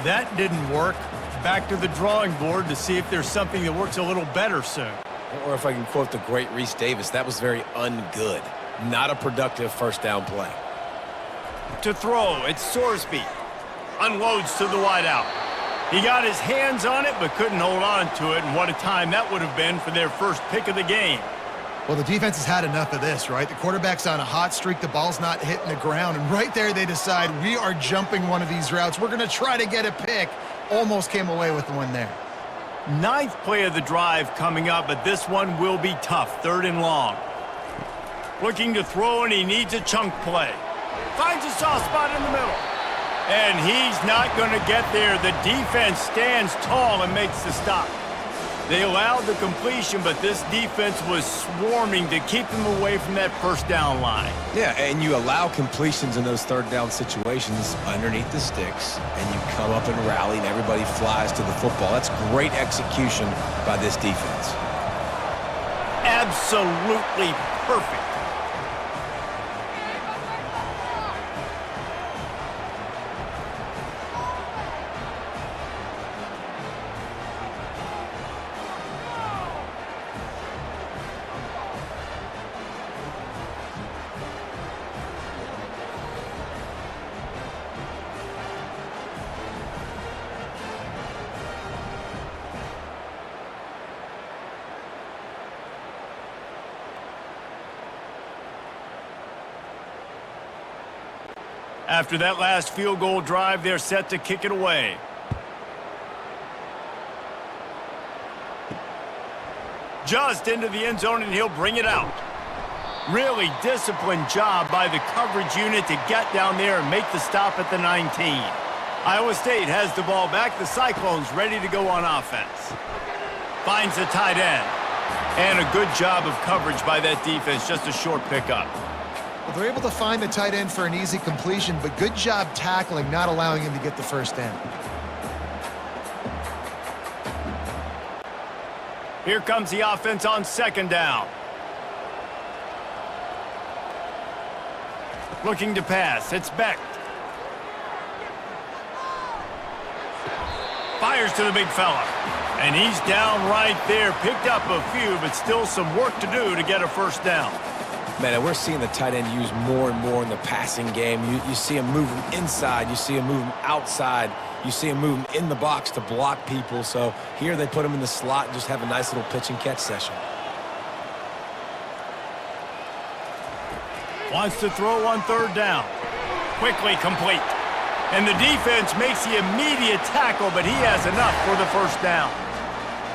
that didn't work. Back to the drawing board to see if there's something that works a little better soon. Or if I can quote the great Reese Davis, that was very ungood. Not a productive first down play. To throw, it's Sorsby. Unloads to the wideout. He got his hands on it, but couldn't hold on to it, and what a time that would have been for their first pick of the game. Well, the defense has had enough of this, right? The quarterback's on a hot streak. The ball's not hitting the ground. And right there, they decide, we are jumping one of these routes. We're going to try to get a pick. Almost came away with the one there. 9th play of the drive coming up, but this one will be tough. 3rd and long. Looking to throw, and he needs a chunk play. Finds a soft spot in the middle. And he's not going to get there. The defense stands tall and makes the stop. They allowed the completion, but this defense was swarming to keep them away from that first down line. Yeah, and you allow completions in those 3rd down situations underneath the sticks, and you come up and rally, and everybody flies to the football. That's great execution by this defense. Absolutely perfect. After that last field goal drive, they're set to kick it away. Just into the end zone, and he'll bring it out. Really disciplined job by the coverage unit to get down there and make the stop at the 19. Iowa State has the ball back. The Cyclones ready to go on offense. Finds the tight end. And a good job of coverage by that defense. Just a short pickup. Well, they're able to find the tight end for an easy completion, but good job tackling, not allowing him to get the first down. Here comes the offense on 2nd down. Looking to pass. It's Beck. Fires to the big fella. And he's down right there. Picked up a few, but still some work to do to get a first down. Man, and we're seeing the tight end used more and more in the passing game. You see him move him inside. You see him move him outside. You see him move him in the box to block people. So here they put him in the slot and just have a nice little pitch and catch session. Wants to throw on 3rd down. Quickly complete. And the defense makes the immediate tackle, but he has enough for the first down.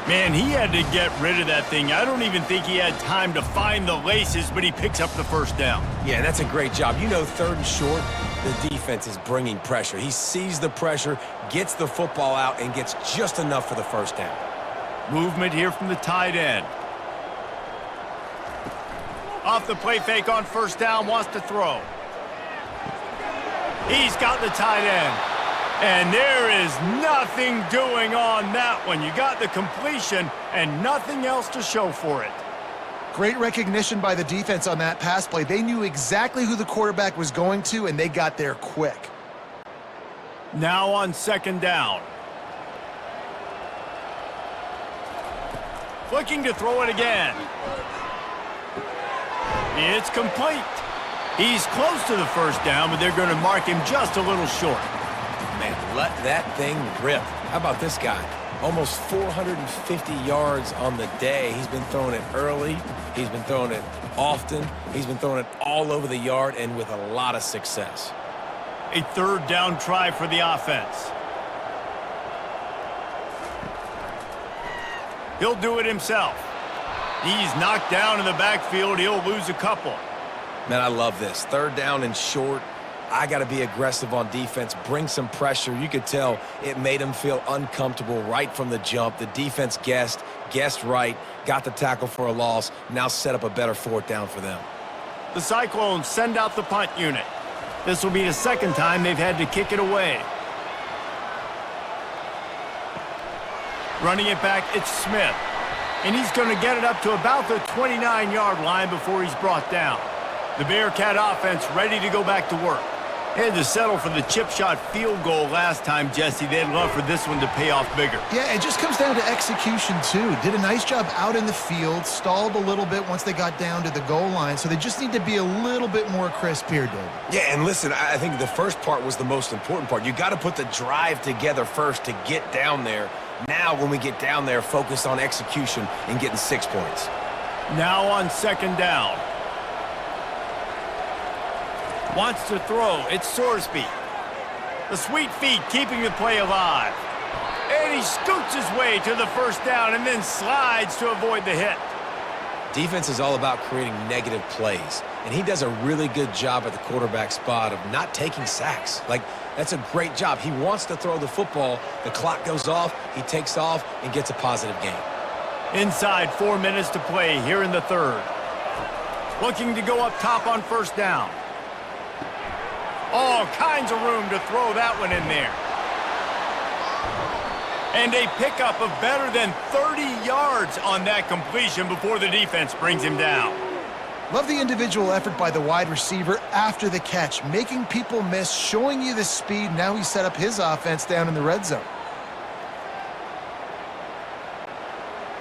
Man, he had to get rid of that thing. I don't even think he had time to find the laces, but he picks up the first down. Yeah, that's a great job. You know, 3rd and short, the defense is bringing pressure. He sees the pressure, gets the football out, and gets just enough for the first down. Movement here from the tight end. Off the play fake on first down, wants to throw. He's got the tight end. And there is nothing doing on that one. You got the completion and nothing else to show for it. Great recognition by the defense on that pass play. They knew exactly who the quarterback was going to, and they got there quick. Now on 2nd down. Looking to throw it again. It's complete. He's close to the first down, but they're going to mark him just a little short. Man, let that thing rip. How about this guy? Almost 450 yards on the day. He's been throwing it early. He's been throwing it often. He's been throwing it all over the yard and with a lot of success. A 3rd down try for the offense. He'll do it himself. He's knocked down in the backfield. He'll lose a couple. Man, I love this. 3rd down and short. I got to be aggressive on defense, bring some pressure. You could tell it made him feel uncomfortable right from the jump. The defense guessed right, got the tackle for a loss, now set up a better 4th down for them. The Cyclones send out the punt unit. This will be the 2nd time they've had to kick it away. Running it back, it's Smith. And he's going to get it up to about the 29-yard line before he's brought down. The Bearcat offense ready to go back to work. They had to settle for the chip shot field goal last time, Jesse. They'd love for this one to pay off bigger. Yeah, it just comes down to execution, too. Did a nice job out in the field, stalled a little bit once they got down to the goal line, so they just need to be a little bit more crisp here, David. Yeah, and listen, I think the first part was the most important part. You got to put the drive together first to get down there. Now, when we get down there, focus on execution and getting 6 points. Now on 2nd down. Wants to throw. It's Sorsby. The sweet feet keeping the play alive. And he scoots his way to the first down and then slides to avoid the hit. Defense is all about creating negative plays, and he does a really good job at the quarterback spot of not taking sacks. Like, that's a great job. He wants to throw the football. The clock goes off. He takes off and gets a positive gain. Inside 4 minutes to play here in the 3rd. Looking to go up top on first down. All kinds of room to throw that one in there. And a pickup of better than 30 yards on that completion before the defense brings him down. Love the individual effort by the wide receiver after the catch, making people miss, showing you the speed. Now he set up his offense down in the red zone.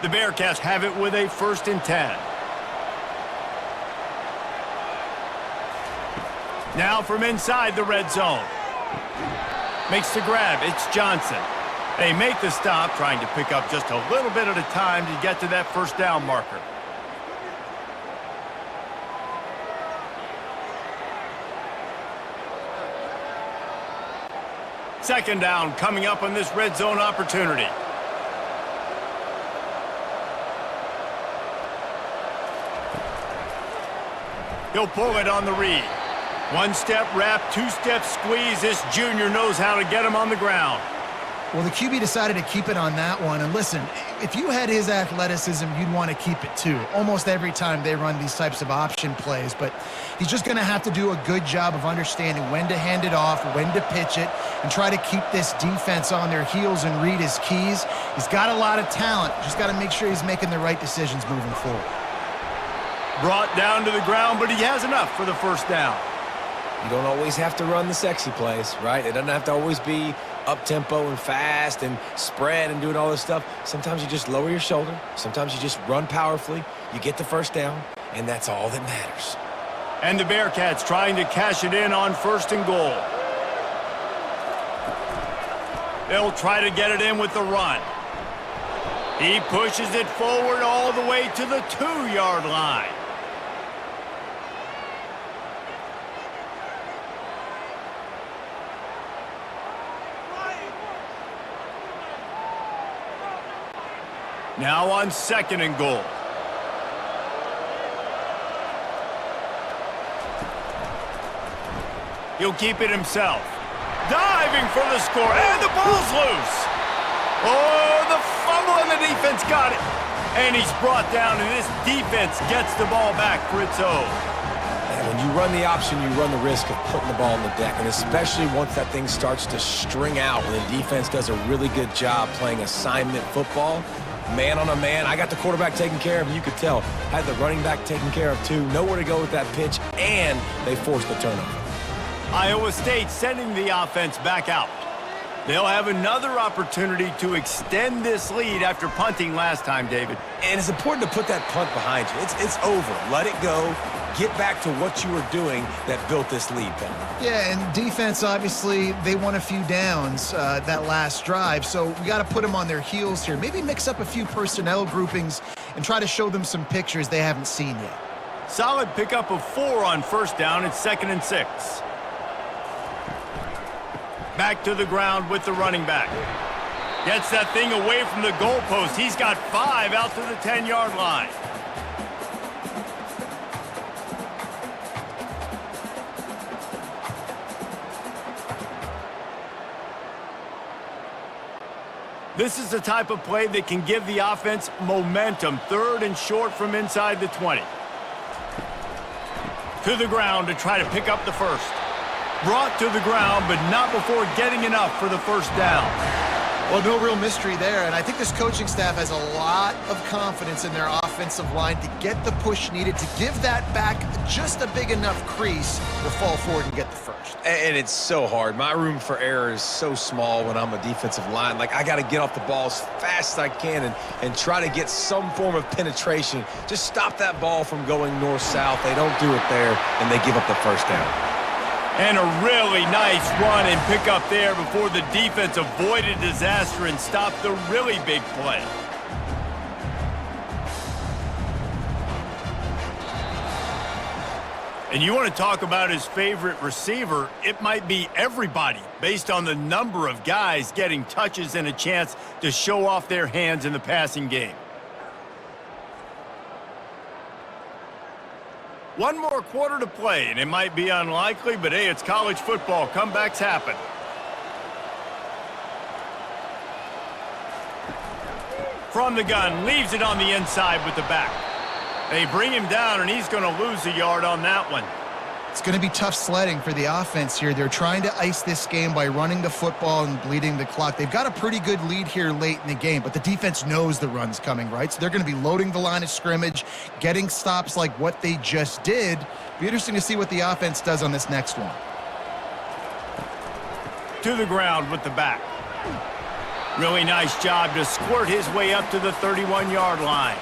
The Bearcats have it with a 1st and 10. Now from inside the red zone. Makes the grab. It's Johnson. They make the stop, trying to pick up just a little bit at a time to get to that first down marker. Second down coming up on this red zone opportunity. He'll pull it on the read. 1-step wrap, 2-step squeeze. This junior knows how to get him on the ground. Well, the QB decided to keep it on that one. And listen, if you had his athleticism, you'd want to keep it too. Almost every time they run these types of option plays. But he's just going to have to do a good job of understanding when to hand it off, when to pitch it, and try to keep this defense on their heels and read his keys. He's got a lot of talent. Just got to make sure he's making the right decisions moving forward. Brought down to the ground, but he has enough for the first down. You don't always have to run the sexy plays, right? It doesn't have to always be up-tempo and fast and spread and doing all this stuff. Sometimes you just lower your shoulder. Sometimes you just run powerfully. You get the first down, and that's all that matters. And the Bearcats trying to cash it in on 1st and goal. They'll try to get it in with the run. He pushes it forward all the way to the 2-yard line. Now on 2nd and goal. He'll keep it himself. Diving for the score, and the ball's loose. Oh, the fumble, and the defense got it. And he's brought down, and this defense gets the ball back for its own. And when you run the option, you run the risk of putting the ball on the deck, and especially once that thing starts to string out, when the defense does a really good job playing assignment football, man on a man. I got the quarterback taken care of, and you could tell. Had the running back taken care of, too. Nowhere to go with that pitch, and they forced the turnover. Iowa State sending the offense back out. They'll have another opportunity to extend this lead after punting last time, David. And it's important to put that punt behind you. It's over. Let it go. Get back to what you were doing that built this lead, Ben. Yeah, and defense, obviously, they won a few downs that last drive, so we got to put them on their heels here. Maybe mix up a few personnel groupings and try to show them some pictures they haven't seen yet. Solid pickup of 4 on 1st down. It's 2nd and 6. Back to the ground with the running back. Gets that thing away from the goalpost. He's got 5 out to the 10-yard line. This is the type of play that can give the offense momentum. 3rd and short from inside the 20. To the ground to try to pick up the first. Brought to the ground, but not before getting enough for the 1st down. Well, no real mystery there, and I think this coaching staff has a lot of confidence in their offensive line to get the push needed to give that back just a big enough crease to fall forward and get the first. And it's so hard. My room for error is so small when I'm a defensive line. Like, I got to get off the ball as fast as I can and try to get some form of penetration. Just stop that ball from going north-south. They don't do it there, and they give up the 1st down. And a really nice run and pick up there before the defense avoided disaster and stopped the really big play. And you want to talk about his favorite receiver, it might be everybody based on the number of guys getting touches and a chance to show off their hands in the passing game. One more quarter to play, and it might be unlikely, but hey, it's college football. Comebacks happen. From the gun, leaves it on the inside with the back. They bring him down, and he's going to lose a yard on that one. It's going to be tough sledding for the offense here. They're trying to ice this game by running the football and bleeding the clock. They've got a pretty good lead here late in the game, but the defense knows the run's coming, right? So they're going to be loading the line of scrimmage, getting stops like what they just did. Be interesting to see what the offense does on this next one. To the ground with the back. Really nice job to squirt his way up to the 31-yard line.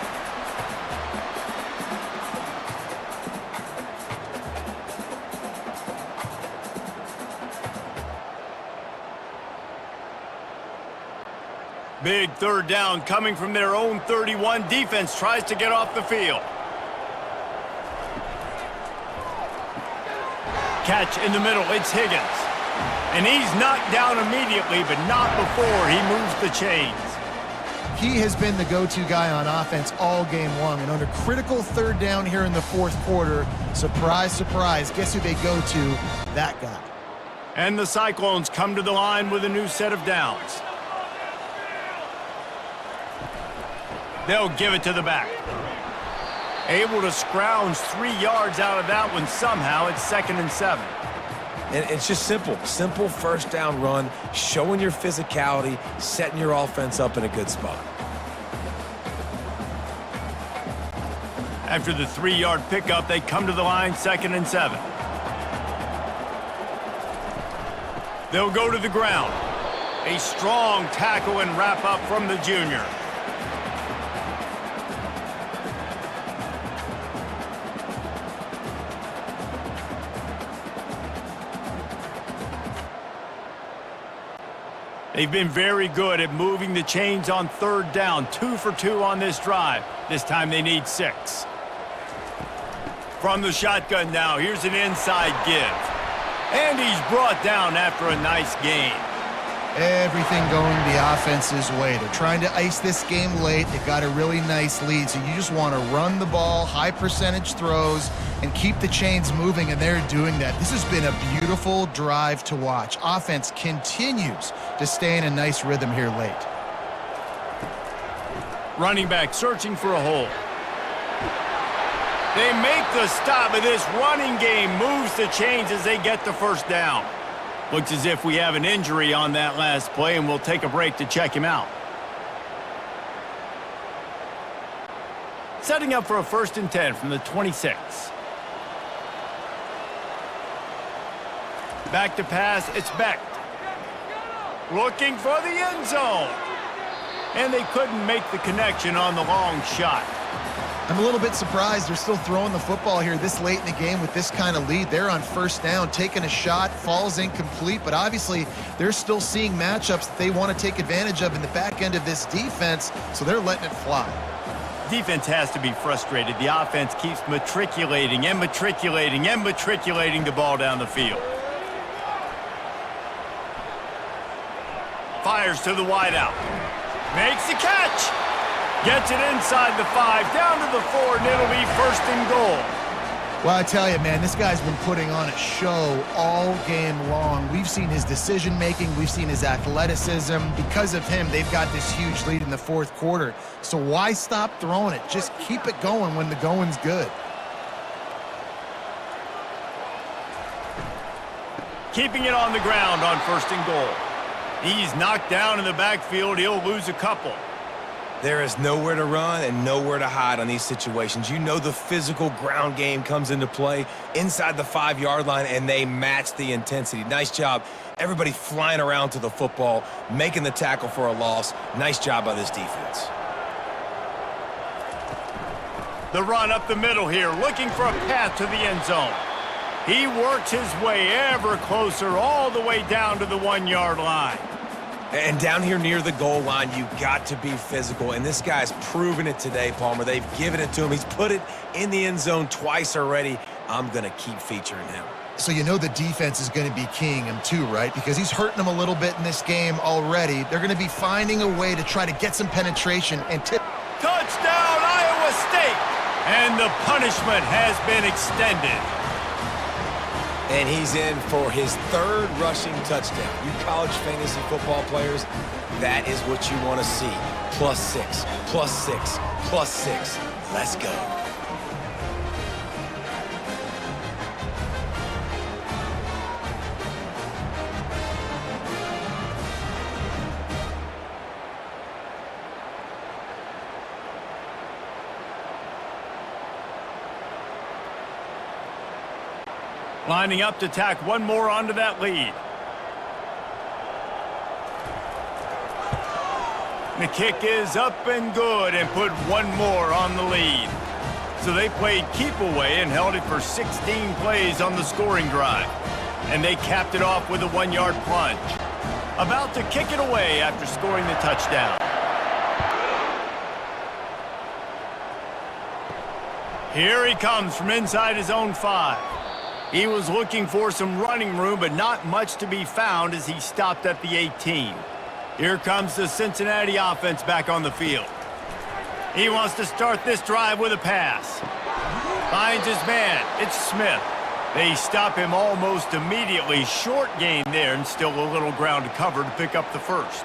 Big 3rd down coming from their own 31. Defense tries to get off the field. Catch in the middle. It's Higgins. And he's knocked down immediately, but not before he moves the chains. He has been the go-to guy on offense all game long. And under critical 3rd down here in the 4th quarter, surprise, surprise, guess who they go to? That guy. And the Cyclones come to the line with a new set of downs. They'll give it to the back. Able to scrounge 3 yards out of that one somehow. It's 2nd and 7. And it's just simple. Simple 1st down run, showing your physicality, setting your offense up in a good spot. After the 3-yard pickup, they come to the line 2nd and 7. They'll go to the ground. A strong tackle and wrap up from the junior. They've been very good at moving the chains on 3rd down. 2 for 2 on this drive. This time they need 6. From the shotgun now, here's an inside give. And he's brought down after a nice gain. Everything going the offense's way. They're trying to ice this game late. They got a really nice lead, so you just want to run the ball, high percentage throws, and keep the chains moving, and they're doing that. This has been a beautiful drive to watch. Offense continues to stay in a nice rhythm here late. Running back searching for a hole. They make the stop, but this running game moves the chains as they get the first down. Looks as if we have an injury on that last play, and we'll take a break to check him out. Setting up for a 1st and 10 from the 26. Back to pass, it's Beck. Looking for the end zone. And they couldn't make the connection on the long shot. I'm a little bit surprised they're still throwing the football here this late in the game with this kind of lead. They're on 1st down, taking a shot, falls incomplete, but obviously they're still seeing matchups that they want to take advantage of in the back end of this defense, so they're letting it fly. Defense has to be frustrated. The offense keeps matriculating and matriculating and matriculating the ball down the field. Fires to the wideout. Makes the catch. Gets it inside the 5, down to the 4, and it'll be 1st and goal. Well, I tell you, man, this guy's been putting on a show all game long. We've seen his decision-making. We've seen his athleticism. Because of him, they've got this huge lead in the 4th quarter. So why stop throwing it? Just keep it going when the going's good. Keeping it on the ground on 1st and goal. He's knocked down in the backfield. He'll lose a couple. There is nowhere to run and nowhere to hide on these situations. You know the physical ground game comes into play inside the 5-yard line, and they match the intensity. Nice job. Everybody flying around to the football, making the tackle for a loss. Nice job by this defense. The run up the middle here, looking for a path to the end zone. He works his way ever closer all the way down to the 1-yard line. And down here near the goal line, you got to be physical. And this guy's proven it today, Palmer. They've given it to him. He's put it in the end zone twice already. I'm going to keep featuring him. So you know the defense is going to be keying him too, right? Because he's hurting them a little bit in this game already. They're going to be finding a way to try to get some penetration and tip. Touchdown, Iowa State! And the punishment has been extended. And he's in for his 3rd rushing touchdown. You college fantasy football players, that is what you want to see. +6, +6, +6. Let's go. Lining up to tack one more onto that lead. The kick is up and good and put one more on the lead. So they played keep away and held it for 16 plays on the scoring drive. And they capped it off with a 1-yard plunge. About to kick it away after scoring the touchdown. Here he comes from inside his own 5. He was looking for some running room, but not much to be found as he stopped at the 18. Here comes the Cincinnati offense back on the field. He wants to start this drive with a pass. Finds his man. It's Smith. They stop him almost immediately. Short gain there and still a little ground to cover to pick up the 1st.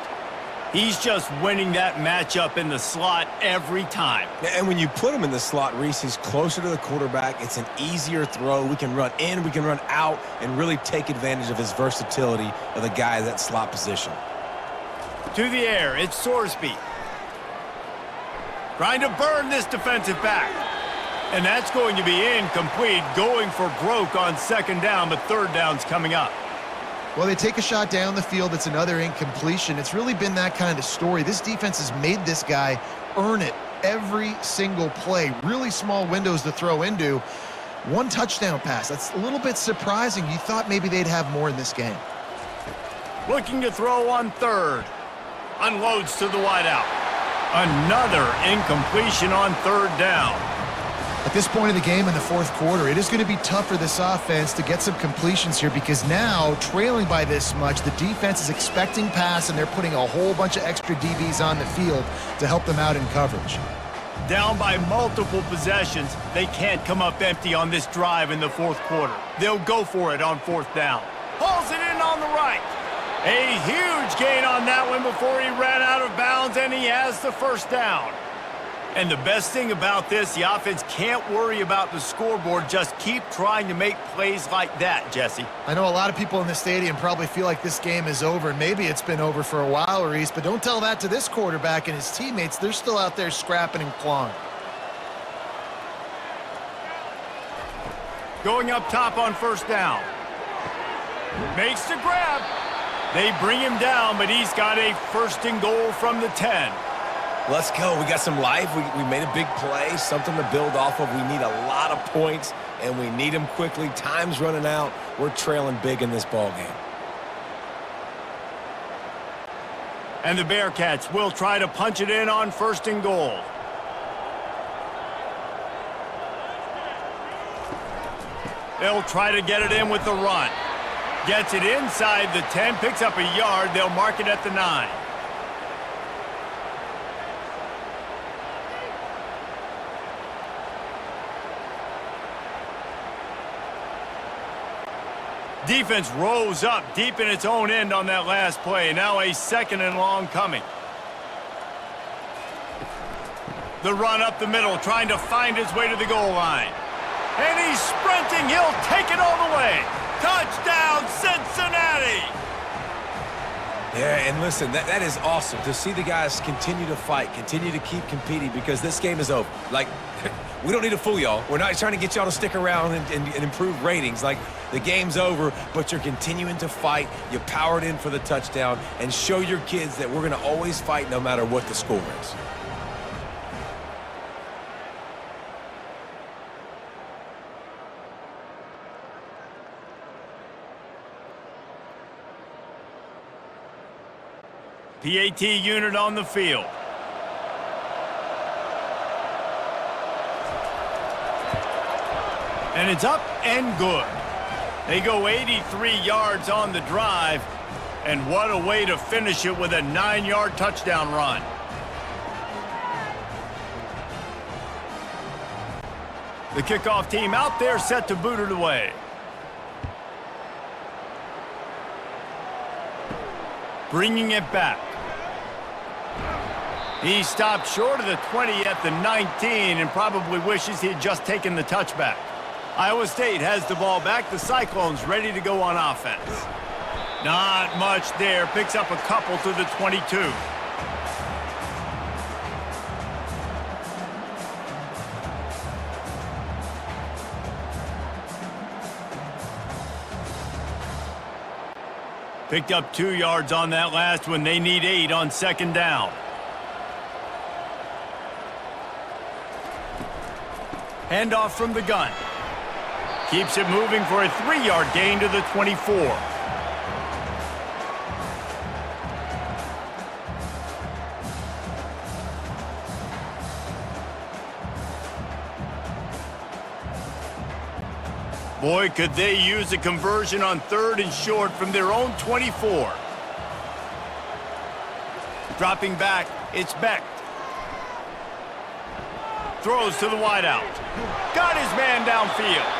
He's just winning that matchup in the slot every time. And when you put him in the slot, Reese, he's closer to the quarterback. It's an easier throw. We can run in, we can run out, and really take advantage of his versatility of the guy at that slot position. To the air, it's Sorsby. Trying to burn this defensive back. And that's going to be incomplete, going for broke on 2nd down, but 3rd down's coming up. Well, they take a shot down the field. It's another incompletion. It's really been that kind of story. This defense has made this guy earn it every single play. Really small windows to throw into. 1 touchdown pass. That's a little bit surprising. You thought maybe they'd have more in this game. Looking to throw on 3rd. Unloads to the wideout. Another incompletion on 3rd down. At this point of the game in the fourth quarter, it is going to be tough for this offense to get some completions here because now, trailing by this much, the defense is expecting pass, and they're putting a whole bunch of extra DBs on the field to help them out in coverage. Down by multiple possessions, they can't come up empty on this drive in the fourth quarter. They'll go for it on fourth down. Hauls it in on the right. A huge gain on that one before he ran out of bounds, and he has the first down. And the best thing about this, the offense can't worry about the scoreboard. Just keep trying to make plays like that, Jesse. I know a lot of people in the stadium probably feel like this game is over. Maybe it's been over for a while, Reese, but don't tell that to this quarterback and his teammates. They're still out there scrapping and clawing. Going up top on first down. Makes the grab. They bring him down, but he's got a first and goal from the 10. Let's go. We got some life. We made a big play, something to build off of. We need a lot of points, and we need them quickly. Time's running out. We're trailing big in this ball game. And the Bearcats will try to punch it in on first and goal. They'll try to get it in with the run. Gets it inside the 10, picks up a yard. They'll mark it at the 9. Defense rose up deep in its own end on that last play. Now a second and long coming. The run up the middle, trying to find his way to the goal line. And he's sprinting. He'll take it all the way. Touchdown, Cincinnati! Yeah, and listen, that is awesome to see the guys continue to fight, continue to keep competing, because this game is over. Like, we don't need to fool y'all. We're not trying to get y'all to stick around and improve ratings. Like, the game's over, but you're continuing to fight. You powered in for the touchdown, and show your kids that we're going to always fight no matter what the score is. PAT unit on the field. And it's up and good. They go 83 yards on the drive, and what a way to finish it with a 9-yard touchdown run. The kickoff team out there set to boot it away. Bringing it back. He stopped short of the 20 at the 19 and probably wishes he had just taken the touchback. Iowa State has the ball back. The Cyclones ready to go on offense. Not much there. Picks up a couple to the 22. Picked up 2 yards on that last one. They need 8 on second down. Handoff from the gun. Keeps it moving for a 3-yard gain to the 24. Boy, could they use a conversion on 3rd and short from their own 24. Dropping back, it's Beck. Throws to the wideout. Got his man downfield.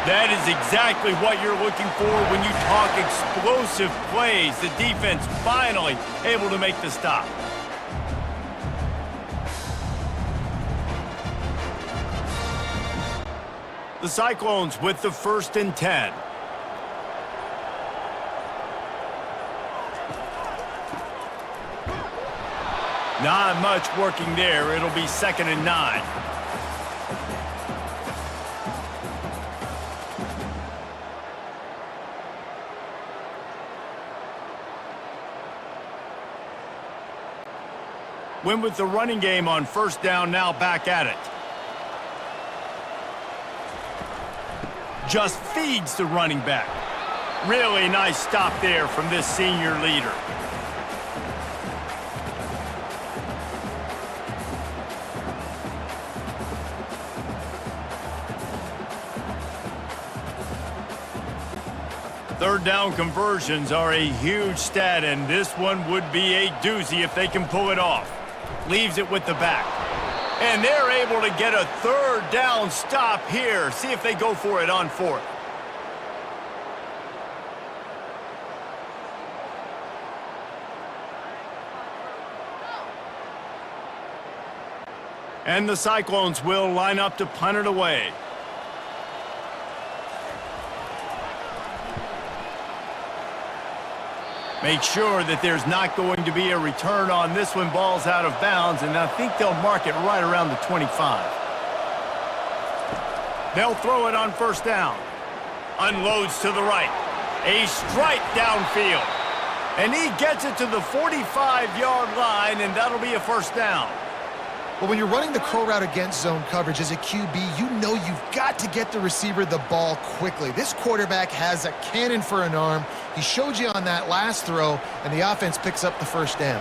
That is exactly what you're looking for when you talk explosive plays. The defense finally able to make the stop. The Cyclones with the 1st and 10. Not much working there. It'll be 2nd and 9. Win with the running game on 1st down, now back at it. Just feeds the running back. Really nice stop there from this senior leader. Third down conversions are a huge stat, and this one would be a doozy if they can pull it off. Leaves it with the back. And they're able to get a third down stop here. See if they go for it on fourth. And the Cyclones will line up to punt it away. Make sure that there's not going to be a return on this one. Ball's out of bounds, and I think they'll mark it right around the 25. They'll throw it on first down. Unloads to the right. A strike downfield. And he gets it to the 45-yard line, and that'll be a first down. Well, when you're running the curl route against zone coverage as a QB, you know you've got to get the receiver the ball quickly. This quarterback has a cannon for an arm. He showed you on that last throw, and the offense picks up the first down.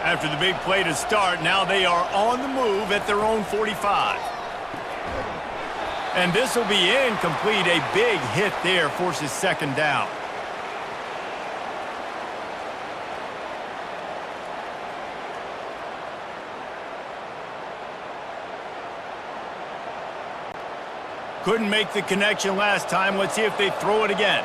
After the big play to start, now they are on the move at their own 45. And this will be incomplete. A big hit there forces second down. Couldn't make the connection last time. Let's see if they throw it again.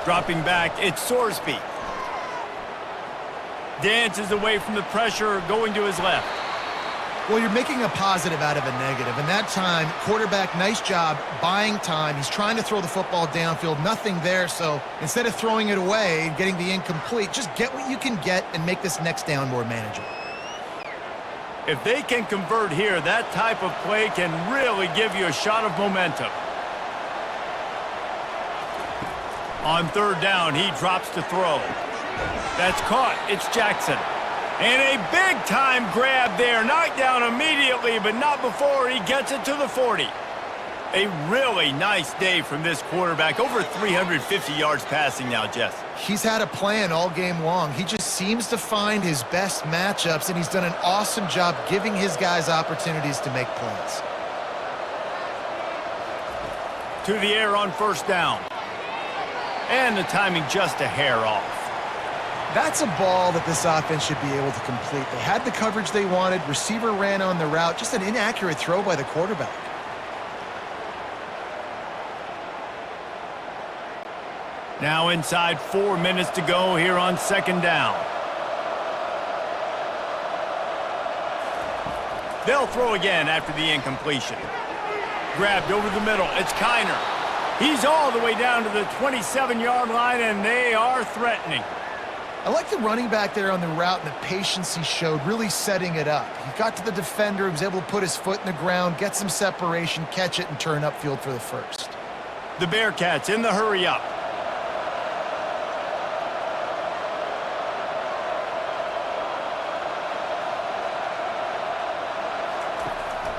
Dropping back, it's Sorsby. Dances away from the pressure, going to his left. Well, you're making a positive out of a negative, and that time, quarterback, nice job buying time. He's trying to throw the football downfield, nothing there, so instead of throwing it away and getting the incomplete, just get what you can get and make this next down more manageable. If they can convert here, that type of play can really give you a shot of momentum. On third down, he drops to throw. That's caught. It's Jackson. And a big-time grab there. Knocked down immediately, but not before he gets it to the 40. A really nice day from this quarterback. Over 350 yards passing now, Jess. He's had a plan all game long. He just seems to find his best matchups, and he's done an awesome job giving his guys opportunities to make plays. To the air on first down. And the timing just a hair off. That's a ball that this offense should be able to complete. They had the coverage they wanted. Receiver ran on the route. Just an inaccurate throw by the quarterback. Now inside 4 minutes to go here on second down. They'll throw again after the incompletion. Grabbed over the middle. It's Kiner. He's all the way down to the 27-yard line, and they are threatening. I like the running back there on the route and the patience he showed, really setting it up. He got to the defender, he was able to put his foot in the ground, get some separation, catch it, and turn upfield for the first. The Bearcats in the hurry up.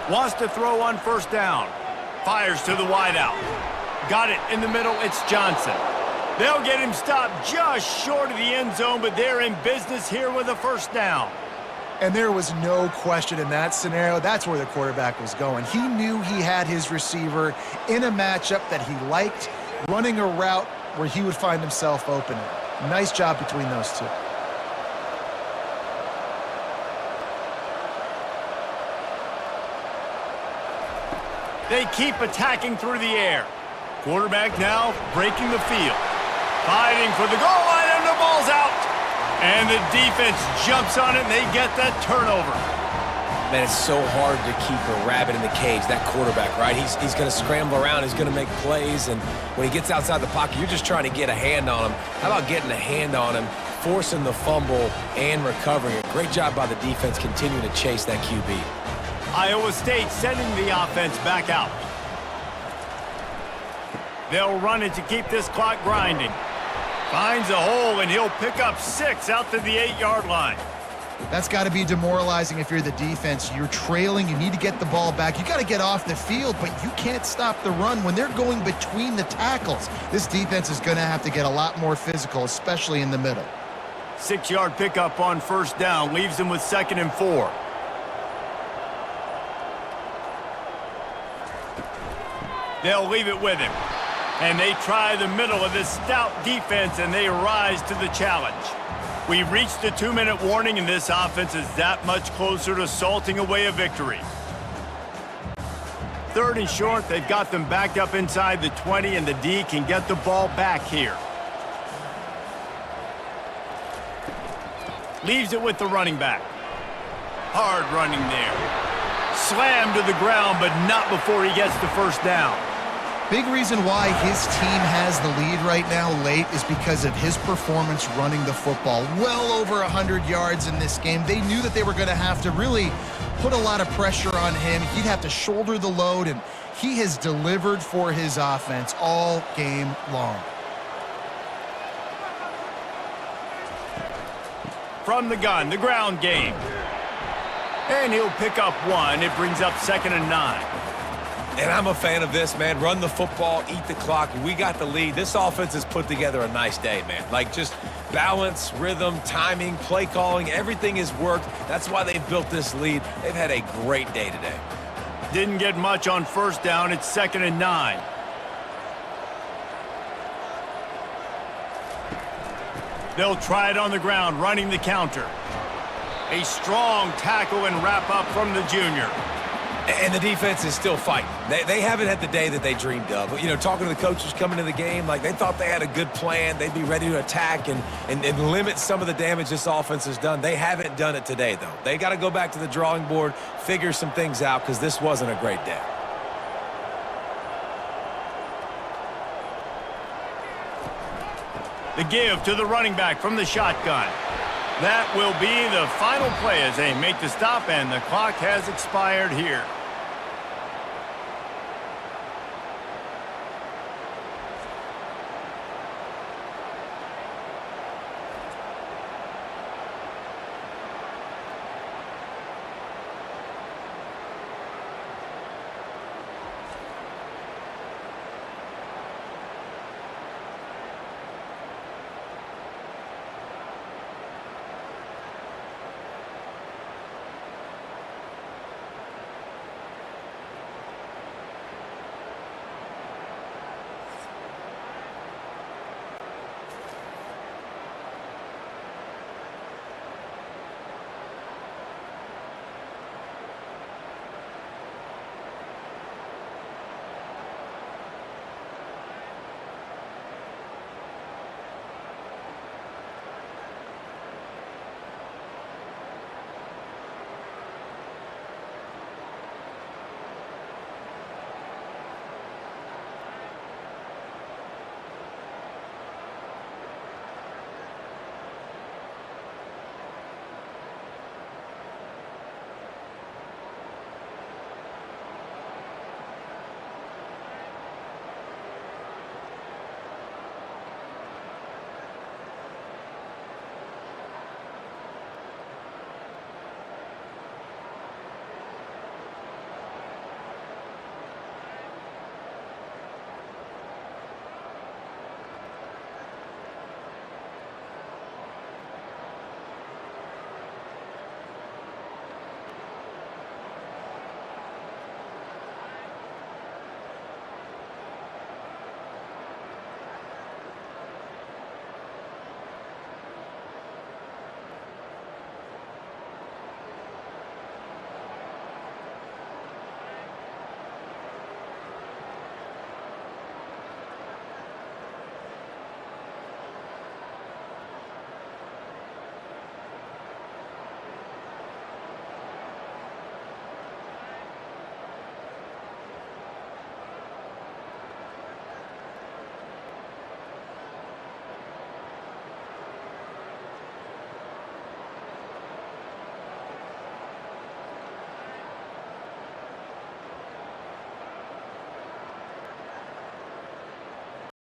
Wants to throw on first down. Fires to the wideout. Got it in the middle. It's Johnson. They'll get him stopped just short of the end zone, but they're in business here with a first down. And there was no question in that scenario. That's where the quarterback was going. He knew he had his receiver in a matchup that he liked, running a route where he would find himself open. Nice job between those two. They keep attacking through the air. Quarterback now breaking the field. Fighting for the goal line, and the ball's out. And the defense jumps on it, and they get that turnover. Man, it's so hard to keep a rabbit in the cage, that quarterback, right? He's going to scramble around, he's going to make plays, and when he gets outside the pocket, you're just trying to get a hand on him. How about getting a hand on him, forcing the fumble, and recovering it? Great job by the defense continuing to chase that QB. Iowa State sending the offense back out. They'll run it to keep this clock grinding. Finds a hole, and he'll pick up 6 out to the 8-yard line. That's got to be demoralizing if you're the defense. You're trailing. You need to get the ball back. You got to get off the field, but you can't stop the run when they're going between the tackles. This defense is going to have to get a lot more physical, especially in the middle. 6-yard pickup on first down leaves them with 2nd and 4. They'll leave it with him. And they try the middle of this stout defense, and they rise to the challenge. We've reached the 2-minute warning, and this offense is that much closer to salting away a victory. 3rd and short, they've got them backed up inside the 20, and the D can get the ball back here. Leaves it with the running back. Hard running there. Slammed to the ground, but not before he gets the first down. Big reason why his team has the lead right now late is because of his performance running the football. Well over 100 yards in this game. They knew that they were going to have to really put a lot of pressure on him. He'd have to shoulder the load, and he has delivered for his offense all game long. From the gun, the ground game. And he'll pick up 1. It brings up 2nd and 9. And I'm a fan of this, man. Run the football, eat the clock. We got the lead. This offense has put together a nice day, man. Like, just balance, rhythm, timing, play calling, everything has worked. That's why they've built this lead. They've had a great day today. Didn't get much on 1st down. It's 2nd and 9. They'll try it on the ground, running the counter. A strong tackle and wrap up from the junior. And the defense is still fighting. They haven't had the day that they dreamed of. You know, talking to the coaches coming to the game, like they thought they had a good plan. They'd be ready to attack and limit some of the damage this offense has done. They haven't done it today, though. They got to go back to the drawing board, figure some things out, because this wasn't a great day. The give to the running back from the shotgun. That will be the final play as they make the stop, and the clock has expired here.